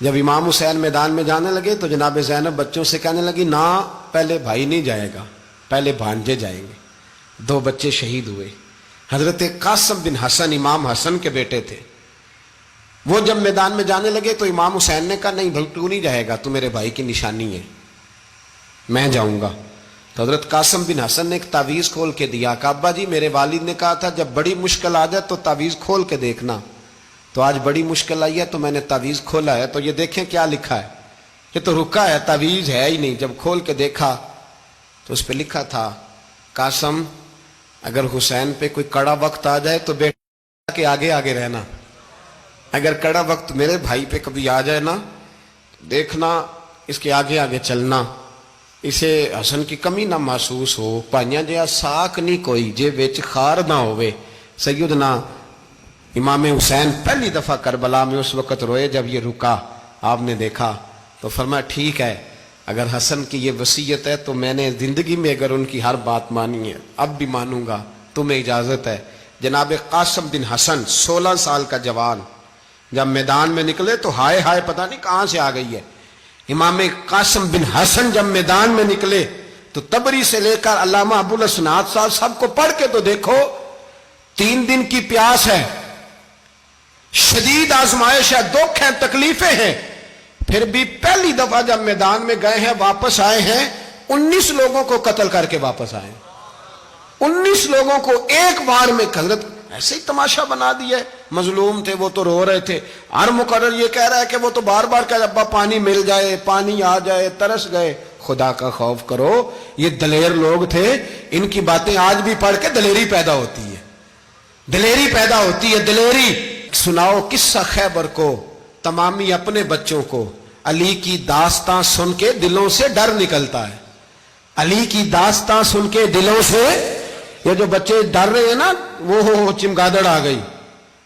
جب امام حسین میدان میں جانے لگے تو جناب زینب بچوں سے کہنے لگی نہ، پہلے بھائی نہیں جائے گا، پہلے بھانجے جائیں گے۔ 2 بچے شہید ہوئے۔ حضرت قاسم بن حسن امام حسن کے بیٹے تھے، وہ جب میدان میں جانے لگے تو امام حسین نے کہا نہیں بھائی تو نہیں جائے گا، تو میرے بھائی کی نشانی ہے، میں جاؤں گا۔ تو حضرت قاسم بن حسن نے ایک تعویذ کھول کے دیا کہ ابا جی میرے والد نے کہا تھا جب بڑی مشکل آ جائے تو تعویذ کھول کے دیکھنا، تو آج بڑی مشکل آئی ہے تو میں نے تعویذ کھولا ہے، تو یہ دیکھیں کیا لکھا ہے، یہ تو رکا ہے، تعویذ ہے ہی نہیں۔ جب کھول کے دیکھا تو اس پہ لکھا تھا قاسم اگر حسین پہ کوئی کڑا وقت آ جائے تو بیٹا کے آگے آگے رہنا، اگر کڑا وقت میرے بھائی پہ کبھی آ جائے نا دیکھنا اس کے آگے آگے چلنا، اسے حسن کی کمی نہ محسوس ہو، پائیاں جہاں ساک نہیں کوئی جے وچ خار نہ ہوئے۔ سیدنا امام حسین پہلی دفعہ کربلا میں اس وقت روئے جب یہ رکا، آپ نے دیکھا تو فرمایا ٹھیک ہے، اگر حسن کی یہ وصیت ہے تو میں نے زندگی میں اگر ان کی ہر بات مانی ہے اب بھی مانوں گا، تمہیں اجازت ہے۔ جناب قاسم بن حسن 16 سال کا جوان جب میدان میں نکلے تو ہائے ہائے پتہ نہیں کہاں سے آ گئی ہے۔ امام قاسم بن حسن جب میدان میں نکلے تو تبری سے لے کر علامہ ابو الاسناد صاحب سب کو پڑھ کے تو دیکھو، 3 دن کی پیاس ہے، شدید آزمائش ہے، دکھ ہے، تکلیفیں ہیں، پھر بھی پہلی دفعہ جب میدان میں گئے ہیں واپس آئے ہیں 19 لوگوں کو قتل کر کے واپس آئے، 19 لوگوں کو ایک بار میں حضرت ایسے ہی تماشا بنا دیا ہے۔ مظلوم تھے وہ تو رو رہے تھے، ہر مقرر یہ کہہ رہا ہے کہ وہ تو بار بار کہ ابا پانی مل جائے، پانی آ جائے، ترس گئے۔ خدا کا خوف کرو، یہ دلیر لوگ تھے، ان کی باتیں آج بھی پڑھ کے دلیری پیدا ہوتی ہے، دلیری پیدا ہوتی ہے، دلیری۔ سناؤ قصہ خیبر کو تمامی اپنے بچوں کو، علی کی داستان سن کے دلوں سے ڈر نکلتا ہے، علی کی داستان سن کے دلوں سے، یہ جو بچے ڈر رہے ہیں نا، وہ چمگادڑ آ گئی،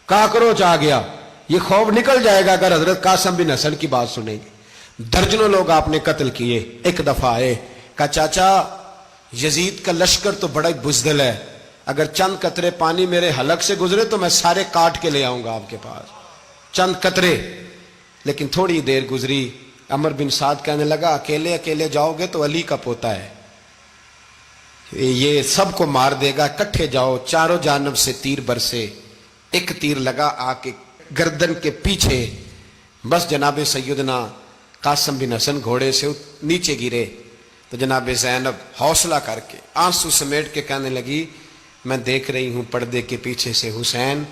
کاکروچ آ گیا، یہ خوف نکل جائے گا اگر حضرت قاسم بن حسن کی بات سنیں گے۔ درجنوں لوگ آپ نے قتل کیے۔ ایک دفعہ آئے، کہا چاچا یزید کا لشکر تو بڑا بزدل ہے، اگر چند قطرے پانی میرے حلق سے گزرے تو میں سارے کاٹ کے لے آؤں گا آپ کے پاس، چند قطرے۔ لیکن تھوڑی دیر گزری، عمر بن سعد کہنے لگا اکیلے اکیلے جاؤ گے تو علی کا پوتا ہے، یہ سب کو مار دے گا، کٹھے جاؤ۔ چاروں جانب سے تیر برسے، ایک تیر لگا آ کے گردن کے پیچھے، بس جناب سیدنا قاسم بن حسن گھوڑے سے نیچے گرے تو جناب زینب حوصلہ کر کے آنسو سمیٹ کے کہنے لگی میں دیکھ رہی ہوں پردے کے پیچھے سے حسین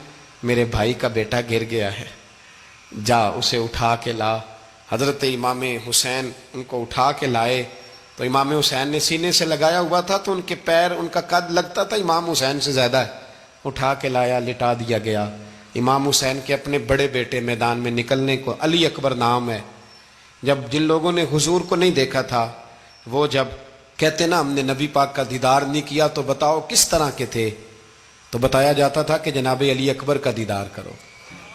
میرے بھائی کا بیٹا گر گیا ہے، جا اسے اٹھا کے لا۔ حضرت امام حسین ان کو اٹھا کے لائے تو امام حسین نے سینے سے لگایا ہوا تھا تو ان کے پیر، ان کا قد لگتا تھا امام حسین سے زیادہ ہے، اٹھا کے لایا، لٹا دیا گیا۔ امام حسین کے اپنے بڑے بیٹے میدان میں نکلنے کو، علی اکبر نام ہے، جب جن لوگوں نے حضور کو نہیں دیکھا تھا وہ جب کہتے نا ہم نے نبی پاک کا دیدار نہیں کیا تو بتاؤ کس طرح کے تھے، تو بتایا جاتا تھا کہ جناب علی اکبر کا دیدار کرو،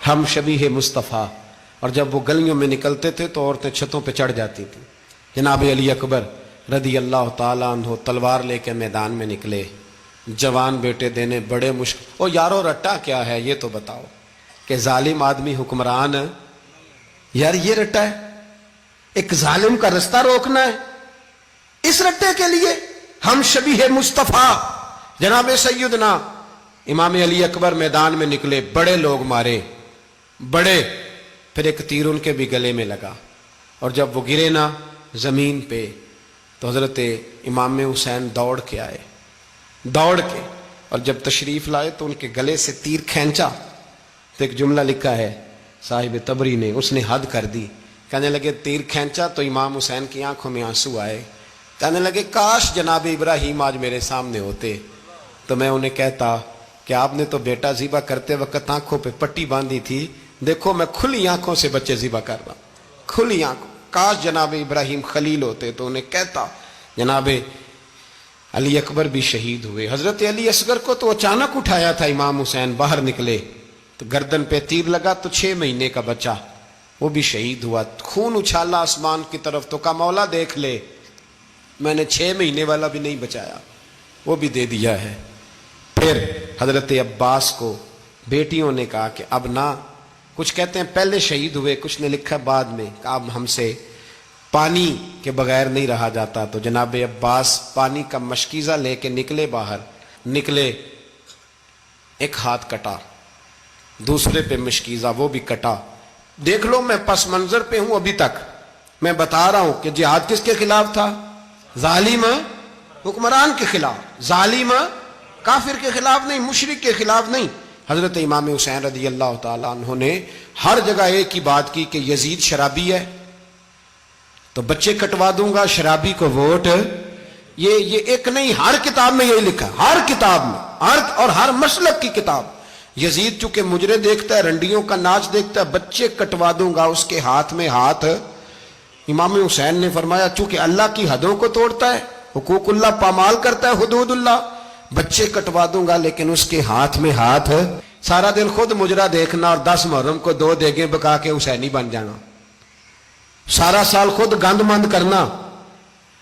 ہم شبیہ مصطفیٰ۔ اور جب وہ گلیوں میں نکلتے تھے تو عورتیں چھتوں پہ چڑھ جاتی تھیں۔ جناب علی اکبر رضی اللہ تعالیٰ عنہ تلوار لے کے میدان میں نکلے، جوان بیٹے دینے بڑے مشکل۔ او یارو رٹا کیا ہے یہ تو بتاؤ، کہ ظالم آدمی حکمران، یار یہ رٹا ہے، ایک ظالم کا رستہ روکنا ہے، اس رٹے کے لیے ہم شبیہ مصطفیٰ۔ جناب سیدنا امام علی اکبر میدان میں نکلے، بڑے لوگ مارے، بڑے، پھر ایک تیر ان کے بھی گلے میں لگا، اور جب وہ گرے نا زمین پہ تو حضرت امام حسین دوڑ کے آئے، دوڑ کے، اور جب تشریف لائے تو ان کے گلے سے تیر کھینچا تو ایک جملہ لکھا ہے صاحب تبری نے، اس نے حد کر دی، کہنے لگے تیر کھینچا تو امام حسین کی آنکھوں میں آنسو آئے، کہنے لگے کاش جناب ابراہیم آج میرے سامنے ہوتے تو میں انہیں کہتا کہ آپ نے تو بیٹا ذبح کرتے وقت آنکھوں پہ پٹی باندھی تھی، دیکھو میں کھلی آنکھوں سے بچے ذبح کر رہا ہوں، کھلی آنکھوں، کاش جناب ابراہیم خلیل ہوتے تو انہیں کہتا۔ جناب علی اکبر بھی شہید ہوئے۔ حضرت علی اصغر کو تو اچانک اٹھایا تھا امام حسین، باہر نکلے تو گردن پہ تیر لگا تو 6 مہینے کا بچہ وہ بھی شہید ہوا، خون اچھالا آسمان کی طرف تو کہا مولا دیکھ لے میں نے 6 مہینے والا بھی نہیں بچایا، وہ بھی دے دیا ہے۔ پھر حضرت عباس کو بیٹیوں نے کہا کہ اب نہ، کچھ کہتے ہیں پہلے شہید ہوئے، کچھ نے لکھا بعد میں، کہ اب ہم سے پانی کے بغیر نہیں رہا جاتا، تو جناب عباس پانی کا مشکیزہ لے کے نکلے، باہر نکلے، ایک ہاتھ کٹا، دوسرے پہ مشکیزہ وہ بھی کٹا۔ دیکھ لو میں پس منظر پہ ہوں ابھی تک، میں بتا رہا ہوں کہ جہاد کس کے خلاف تھا؟ ظالم حکمران کے خلاف، ظالم کافر کے خلاف نہیں، مشرک کے خلاف نہیں۔ حضرت امام حسین رضی اللہ تعالیٰ عنہ نے ہر جگہ ایک ہی بات کی کہ یزید شرابی ہے تو بچے کٹوا دوں گا، شرابی کو ووٹ۔ یہ ایک نہیں، ہر کتاب میں یہی لکھا، ہر کتاب میں، اور ہر مسلک کی کتاب۔ یزید چونکہ مجرے دیکھتا ہے، رنڈیوں کا ناچ دیکھتا ہے، بچے کٹوا دوں گا، اس کے ہاتھ میں ہاتھ۔ امام حسین نے فرمایا چونکہ اللہ کی حدوں کو توڑتا ہے، حقوق اللہ پامال کرتا ہے، حدود اللہ، بچے کٹوا دوں گا لیکن اس کے ہاتھ میں ہاتھ۔ سارا دن خود مجرا دیکھنا اور 10 محرم کو 2 دیگیں پکا کے حسینی بن جانا، سارا سال خود گند مند کرنا،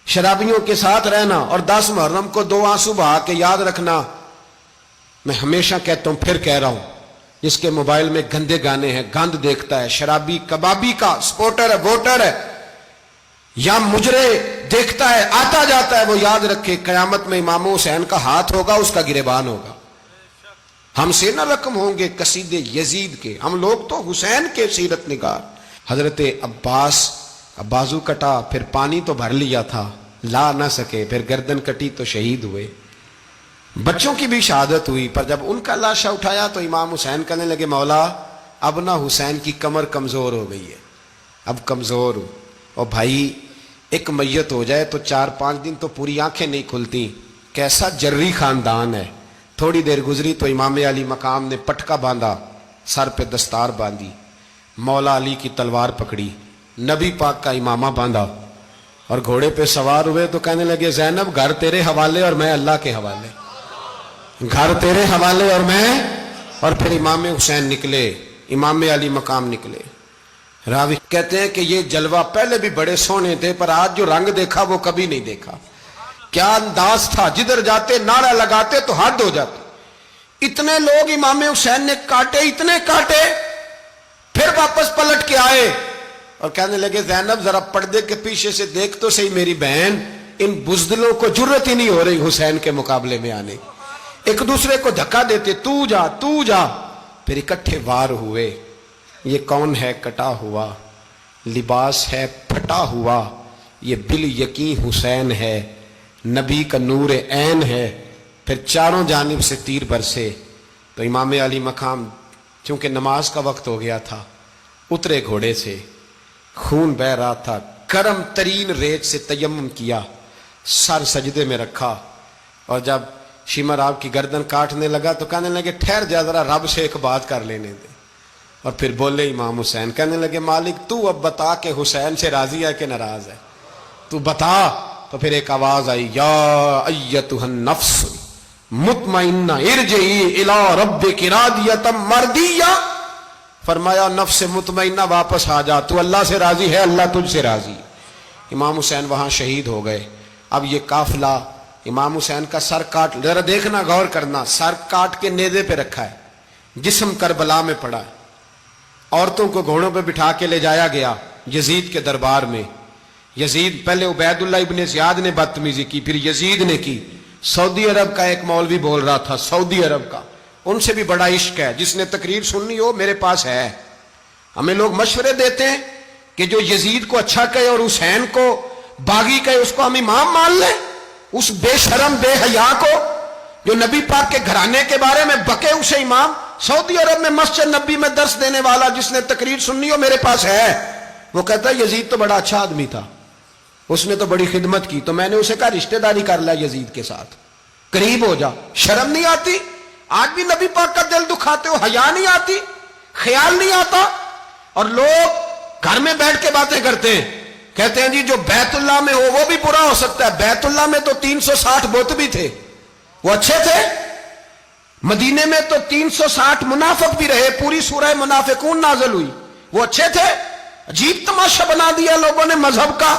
شرابیوں کے ساتھ رہنا، اور 10 محرم کو 2 آنسو بہا کے یاد رکھنا۔ میں ہمیشہ کہتا ہوں، پھر کہہ رہا ہوں، جس کے موبائل میں گندے گانے ہیں، گند دیکھتا ہے، شرابی کبابی کا سپورٹر ہے، ووٹر ہے، یا مجرے دیکھتا ہے آتا جاتا ہے، وہ یاد رکھے قیامت میں امام حسین کا ہاتھ ہوگا، اس کا گریبان ہوگا، ہم سے نہ رقم ہوں گے قصید یزید کے، ہم لوگ تو حسین کے سیرت نگار۔ حضرت عباس بازو کٹا، پھر پانی تو بھر لیا تھا، لا نہ سکے، پھر گردن کٹی تو شہید ہوئے۔ بچوں کی بھی شہادت ہوئی، پر جب ان کا لاشا اٹھایا تو امام حسین کہنے لگے مولا اب نہ حسین کی کمر کمزور ہو گئی ہے، اب کمزور ہو، اور بھائی ایک میت ہو جائے تو 4-5 دن تو پوری آنکھیں نہیں کھلتی، کیسا جری خاندان ہے۔ تھوڑی دیر گزری تو امام علی مقام نے پٹکا باندھا، سر پہ دستار باندھی، مولا علی کی تلوار پکڑی، نبی پاک کا امامہ باندھا اور گھوڑے پہ سوار ہوئے تو کہنے لگے زینب گھر تیرے حوالے اور میں اللہ کے حوالے، گھر تیرے حوالے اور میں، اور پھر امام حسین نکلے، امام علی مقام نکلے۔ راوی کہتے ہیں کہ یہ جلوہ پہلے بھی بڑے سونے تھے، پر آج جو رنگ دیکھا وہ کبھی نہیں دیکھا۔ کیا انداز تھا، جدھر جاتے نعرہ لگاتے تو حد ہو جاتی۔ اتنے لوگ امام حسین نے کاٹے، اتنے کاٹے، پھر واپس پلٹ کے آئے اور کہنے لگے زینب ذرا پردے کے پیچھے سے دیکھ تو صحیح میری بہن، ان بزدلوں کو جرت ہی نہیں ہو رہی حسین کے مقابلے میں آنے، ایک دوسرے کو دھکا دیتے، تو جا تو جا، پھر اکٹھے وار ہوئے۔ یہ کون ہے کٹا ہوا، لباس ہے پھٹا ہوا، یہ بال یقین حسین ہے، نبی کا نور عین ہے۔ پھر چاروں جانب سے تیر برسے تو امام علی مقام چونکہ نماز کا وقت ہو گیا تھا، اترے گھوڑے سے، خون بہ رہا تھا، گرم ترین ریت سے تیمم کیا، سر سجدے میں رکھا، اور جب شمر آپ کی گردن کاٹنے لگا تو کہنے لگے ٹھہر جا ذرا رب سے ایک بات کر لینے دے، اور پھر بولے امام حسین، کہنے لگے مالک تو اب بتا کہ حسین سے راضی ہے کہ ناراض ہے، تو بتا۔ تو پھر ایک آواز آئی، یا ایتھا النفس مطمئنہ ارجعی الی ربک راضیۃ مردیہ، فرمایا نفس مطمئنہ واپس آ جا، تو اللہ سے راضی ہے، اللہ تجھ سے راضی۔ امام حسین وہاں شہید ہو گئے۔ اب یہ قافلہ امام حسین کا سر کاٹ، ذرا دیکھنا غور کرنا، سر کاٹ کے نیزے پہ رکھا ہے، جسم کربلا میں پڑا ہے، عورتوں کو گھوڑوں پہ بٹھا کے لے جایا گیا یزید کے دربار میں۔ یزید پہلے عبید اللہ ابن زیاد نے بدتمیزی کی، پھر یزید نے کی۔ سعودی عرب کا ایک مولوی بول رہا تھا، سعودی عرب کا، ان سے بھی بڑا عشق ہے، جس نے تقریر سننی ہو میرے پاس ہے۔ ہمیں لوگ مشورے دیتے ہیں کہ جو یزید کو اچھا کہے اور حسین کو باغی کہے اس کو ہم امام مان لیں، اس بے شرم بے حیا کو جو نبی پاک کے گھرانے کے بارے میں بکے اسے امام۔ سعودی عرب میں مسجد نبی میں درس دینے والا جس نے تقریر سننی ہو میرے پاس ہے، وہ کہتا ہے یزید تو بڑا اچھا آدمی تھا، اس نے تو بڑی خدمت کی، تو میں نے اسے کہا رشتہ داری کر لیا یزید کے ساتھ، قریب ہو جا۔ شرم نہیں آتی؟ آج بھی نبی پاک کا دل دکھاتے ہو، حیا نہیں آتی، خیال نہیں آتا؟ اور لوگ گھر میں بیٹھ کے باتیں کرتے ہیں، کہتے ہیں جی جو بیت اللہ میں ہو وہ بھی برا ہو سکتا ہے۔ بیت اللہ میں تو 360 بت بھی تھے، وہ اچھے تھے۔ مدینے میں تو 360 منافق بھی رہے، پوری سورہ منافقون نازل ہوئی، وہ اچھے تھے۔ عجیب تماشا بنا دیا لوگوں نے مذہب کا۔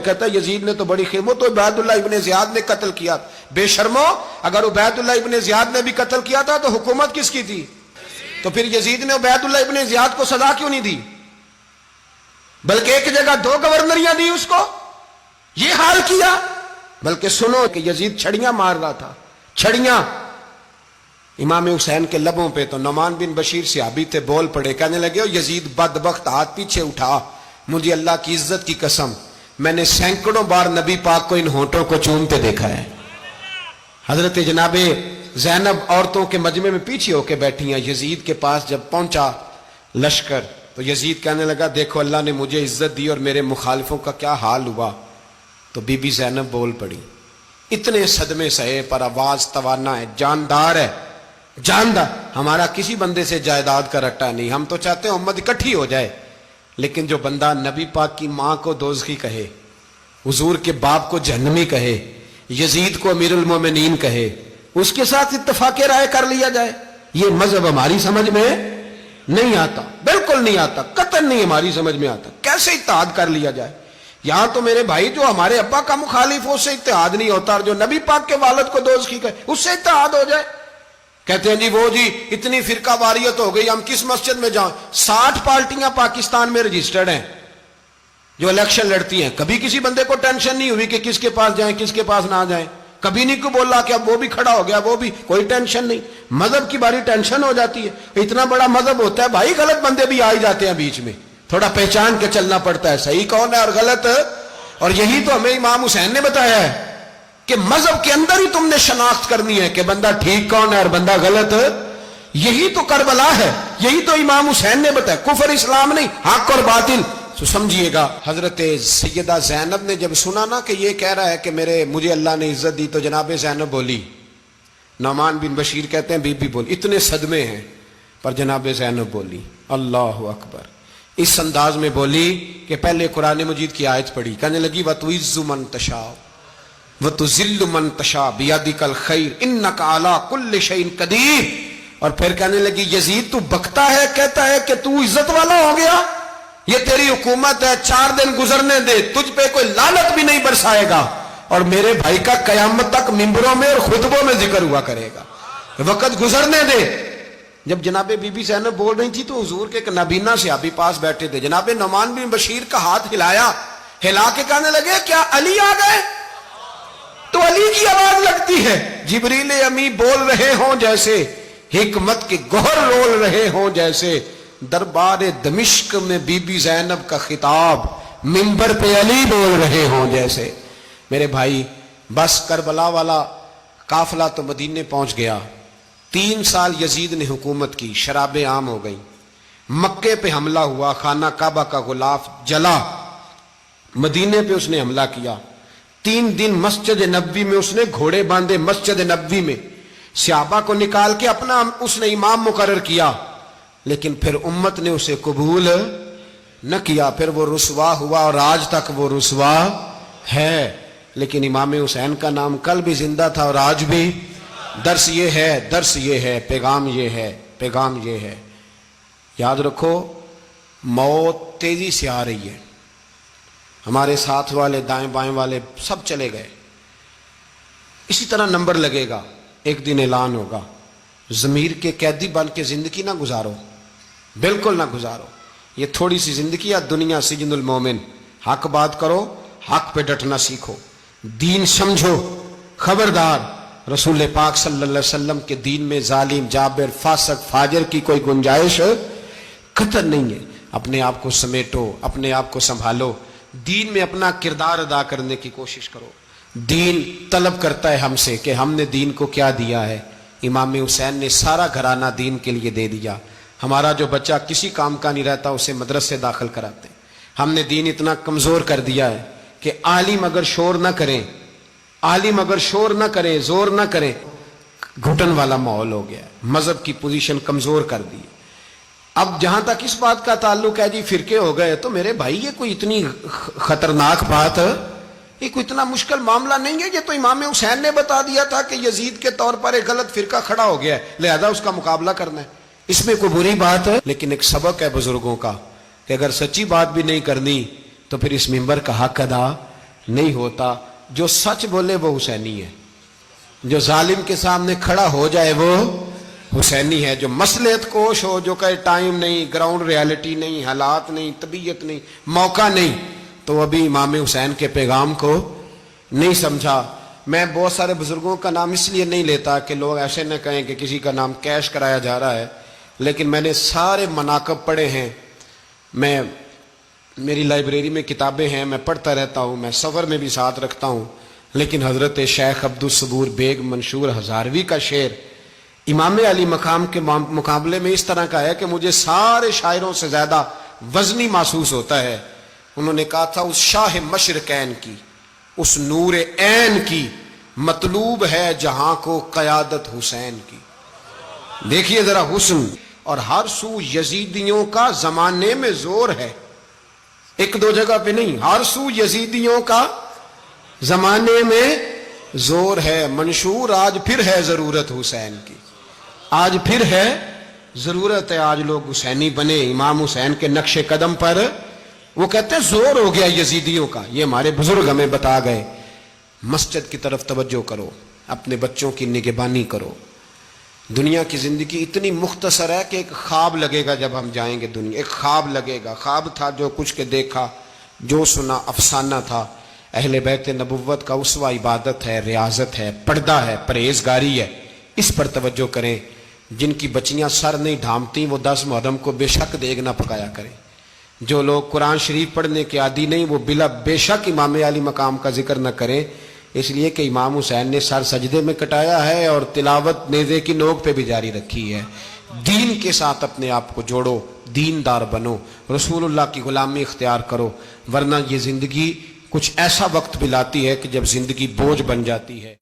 کہتا ہے یزید نے تو بڑی خدمت، تو عبید اللہ ابن زیاد نے قتل کیا۔ بے شرمو، اگر عبید اللہ ابن زیاد نے بھی قتل کیا تھا تو حکومت کس کی تھی؟ تو پھر یزید نے عبید اللہ ابن زیاد کو سزا کیوں نہیں دی، بلکہ ایک جگہ 2 گورنریاں دی اس کو، یہ حال کیا؟ بلکہ سنو کہ یزید چھڑیاں مار رہا تھا، چھڑیاں امام حسین کے لبوں پہ۔ تو نعمان بن بشیر صحابی تھے، بول پڑے، کہنے لگے او یزید بدبخت، ہاتھ پیچھے اٹھا، مجھے اللہ کی عزت کی قسم میں نے سینکڑوں بار نبی پاک کو ان ہونٹوں کو چومتے دیکھا ہے۔ حضرت جناب زینب عورتوں کے مجمع میں پیچھے ہو کے بیٹھی ہیں، یزید کے پاس جب پہنچا لشکر تو یزید کہنے لگا دیکھو اللہ نے مجھے عزت دی اور میرے مخالفوں کا کیا حال ہوا۔ تو بی بی زینب بول پڑی، اتنے صدمے سہے پر آواز توانا ہے، جاندار ہے، جاندار۔ ہمارا کسی بندے سے جائیداد کا رٹا نہیں، ہم تو چاہتے ہیں امت اکٹھی ہو جائے، لیکن جو بندہ نبی پاک کی ماں کو دوزخی کہے، حضور کے باپ کو جہنمی کہے، یزید کو امیر المومنین کہے، اس کے ساتھ اتفاق رائے کر لیا جائے، یہ مذہب ہماری سمجھ میں نہیں آتا، بالکل نہیں آتا، قطعاً نہیں ہماری سمجھ میں آتا۔ کیسے اتحاد کر لیا جائے؟ یہاں تو میرے بھائی جو ہمارے ابا کا مخالف ہو اس سے اتحاد نہیں ہوتا، اور جو نبی پاک کے والد کو دوزخی کہے اس سے اتحاد ہو جائے۔ کہتے ہیں جی وہ جی اتنی فرقہ واریت ہو گئی، ہم کس مسجد میں جائیں؟ 60 پارٹیاں پاکستان میں رجسٹرڈ ہیں جو الیکشن لڑتی ہیں، کبھی کسی بندے کو ٹینشن نہیں ہوئی کہ کس کے پاس جائیں کس کے پاس نہ جائیں۔ کبھی نہیں کو بولا کہ اب وہ بھی کھڑا ہو گیا, وہ بھی, کوئی ٹینشن نہیں. مذہب کی باری ٹینشن ہو جاتی ہے. اتنا بڑا مذہب ہوتا ہے بھائی, غلط بندے بھی آ ہی جاتے ہیں بیچ میں, تھوڑا پہچان کے چلنا پڑتا ہے صحیح کون ہے اور غلط. اور یہی تو ہمیں امام حسین نے بتایا ہے کہ مذہب کے اندر ہی تم نے شناخت کرنی ہے کہ بندہ ٹھیک کون ہے اور بندہ غلط. یہی تو کربلا ہے, یہی تو امام حسین نے بتایا, کفر اسلام نہیں, حق اور باطل. تو سمجھیے گا, حضرت سیدہ زینب نے جب سنا نا کہ یہ کہہ رہا ہے کہ مجھے اللہ نے عزت دی, تو جناب زینب بولی. نعمان بن بشیر کہتے ہیں بی بی بولی, اتنے صدمے ہیں پر جناب زینب بولی اللہ اکبر. اس انداز میں بولی کہ پہلے قرآن مجید کی آیت پڑھی, کہنے لگی وَتُعِزُّ مَن تَشَاءُ وَتُذِلُّ مَن تَشَاءُ بِيَدِكَ الْخَيْرُ إِنَّكَ عَلَىٰ كُلِّ شَيْءٍ قَدِيرٌ. اور پھر کہنے لگی یزید تو بکتا ہے, کہتا ہے کہ تو عزت والا ہو گیا, یہ تیری حکومت ہے, 4 دن گزرنے دے, تجھ پہ کوئی لعنت بھی نہیں برسائے گا, اور میرے بھائی کا قیامت تک ممبروں میں اور خطبوں میں ذکر ہوا کرے گا, وقت گزرنے دے. جب جناب بی بی زینب بول رہی تھی تو حضور کے ایک نابینا صحابی پاس بیٹھے تھے, جناب نعمان بن بشیر کا ہاتھ ہلایا, ہلا کے کہنے لگے کیا علی آ گئے؟ تو علی کی آواز لگتی ہے, جبریل امی بول رہے ہوں جیسے, حکمت کے گوہر رول رہے ہوں جیسے, دربار دمشق میں بی بی زینب کا خطاب منبر پہ علی بول رہے ہوں جیسے. میرے بھائی بس کربلا والا قافلہ تو مدینے پہنچ گیا. 3 سال یزید نے حکومت کی, شرابیں عام ہو گئیں, مکے پہ حملہ ہوا, خانہ کعبہ کا غلاف جلا, مدینے پہ اس نے حملہ کیا. 3 دن مسجد نبوی میں اس نے گھوڑے باندھے, مسجد نبوی میں صحابہ کو نکال کے اپنا اس نے امام مقرر کیا, لیکن پھر امت نے اسے قبول نہ کیا, پھر وہ رسوا ہوا اور آج تک وہ رسوا ہے. لیکن امام حسین کا نام کل بھی زندہ تھا اور آج بھی. درس یہ ہے, پیغام یہ ہے, پیغام یہ ہے. یاد رکھو موت تیزی سے آ رہی ہے, ہمارے ساتھ والے دائیں بائیں والے سب چلے گئے, اسی طرح نمبر لگے گا, ایک دن اعلان ہوگا. ضمیر کے قیدی بن کے زندگی نہ گزارو, بالکل نہ گزارو. یہ تھوڑی سی زندگی ہے دنیا سجن المومن. حق بات کرو, حق پہ ڈٹنا سیکھو, دین سمجھو. خبردار رسول پاک صلی اللہ علیہ وسلم کے دین میں ظالم, جابر, فاسق, فاجر کی کوئی گنجائش قطعاً نہیں ہے. اپنے آپ کو سمیٹو, اپنے آپ کو سنبھالو, دین میں اپنا کردار ادا کرنے کی کوشش کرو. دین طلب کرتا ہے ہم سے کہ ہم نے دین کو کیا دیا ہے. امام حسین نے سارا گھرانہ دین کے لیے دے دیا. ہمارا جو بچہ کسی کام کا نہیں رہتا اسے مدرسے داخل کراتے. ہم نے دین اتنا کمزور کر دیا ہے کہ عالم اگر شور نہ کریں, عالم اگر شور نہ کریں, زور نہ کریں, گھٹن والا ماحول ہو گیا. مذہب کی پوزیشن کمزور کر دی. اب جہاں تک اس بات کا تعلق ہے جی فرقے ہو گئے, تو میرے بھائی یہ کوئی اتنی خطرناک بات ہے, یہ کوئی اتنا مشکل معاملہ نہیں ہے. یہ تو امام حسین نے بتا دیا تھا کہ یزید کے طور پر ایک غلط فرقہ کھڑا ہو گیا ہے, لہذا اس کا مقابلہ کرنا ہے. اس میں کوئی بری بات ہے, لیکن ایک سبق ہے بزرگوں کا کہ اگر سچی بات بھی نہیں کرنی تو پھر اس منبر کا حق ادا نہیں ہوتا. جو سچ بولے وہ حسینی ہے, جو ظالم کے سامنے کھڑا ہو جائے وہ حسینی ہے. جو مصلحت کوش ہو, جو کہے ٹائم نہیں, گراؤنڈ ریالٹی نہیں, حالات نہیں, طبیعت نہیں, موقع نہیں, تو ابھی امام حسین کے پیغام کو نہیں سمجھا. میں بہت سارے بزرگوں کا نام اس لیے نہیں لیتا کہ لوگ ایسے نہ کہیں کہ کسی کا نام کیش کرایا جا رہا ہے, لیکن میں نے سارے مناقب پڑھے ہیں. میری لائبریری میں کتابیں ہیں, میں پڑھتا رہتا ہوں, میں سفر میں بھی ساتھ رکھتا ہوں. لیکن حضرت شیخ عبدالصبور بیگ منشور ہزاروی کا شعر امام علی مقام کے مقابلے میں اس طرح کا ہے کہ مجھے سارے شاعروں سے زیادہ وزنی محسوس ہوتا ہے. انہوں نے کہا تھا اس شاہ مشرقین کی, اس نور عین کی, مطلوب ہے جہاں کو قیادت حسین کی. دیکھیے ذرا حسن. اور ہر سو یزیدیوں کا زمانے میں زور ہے, ایک دو جگہ پہ نہیں, ہر سو یزیدیوں کا زمانے میں زور ہے. منشور آج پھر ہے ضرورت حسین کی, آج پھر ہے ضرورت ہے. آج لوگ حسینی بنے, امام حسین کے نقش قدم پر. وہ کہتے ہیں زور ہو گیا یزیدیوں کا. یہ ہمارے بزرگ ہمیں بتا گئے. مسجد کی طرف توجہ کرو, اپنے بچوں کی نگہبانی کرو. دنیا کی زندگی اتنی مختصر ہے کہ ایک خواب لگے گا جب ہم جائیں گے دنیا, ایک خواب لگے گا. خواب تھا جو کچھ کے دیکھا, جو سنا افسانہ تھا. اہل بیت نبوت کا اسوہ عبادت ہے، ریاضت ہے، پردہ ہے، پرہیزگاری ہے، اس پر توجہ کریں۔ جن کی بچیاں سر نہیں ڈھانپتی وہ 10 محرم کو بے شک دیگ نہ پکایا کریں۔ جو لوگ قرآن شریف پڑھنے کے عادی نہیں وہ بے شک امام علی مقام کا ذکر نہ کریں، اس لیے کہ امام حسین نے سر سجدے میں کٹایا ہے اور تلاوت نیزے کی نوک پہ بھی جاری رکھی ہے۔ دین کے ساتھ اپنے آپ کو جوڑو، دیندار بنو، رسول اللہ کی غلامی اختیار کرو، ورنہ یہ زندگی کچھ ایسا وقت بھی لاتی ہے کہ جب زندگی بوجھ بن جاتی ہے۔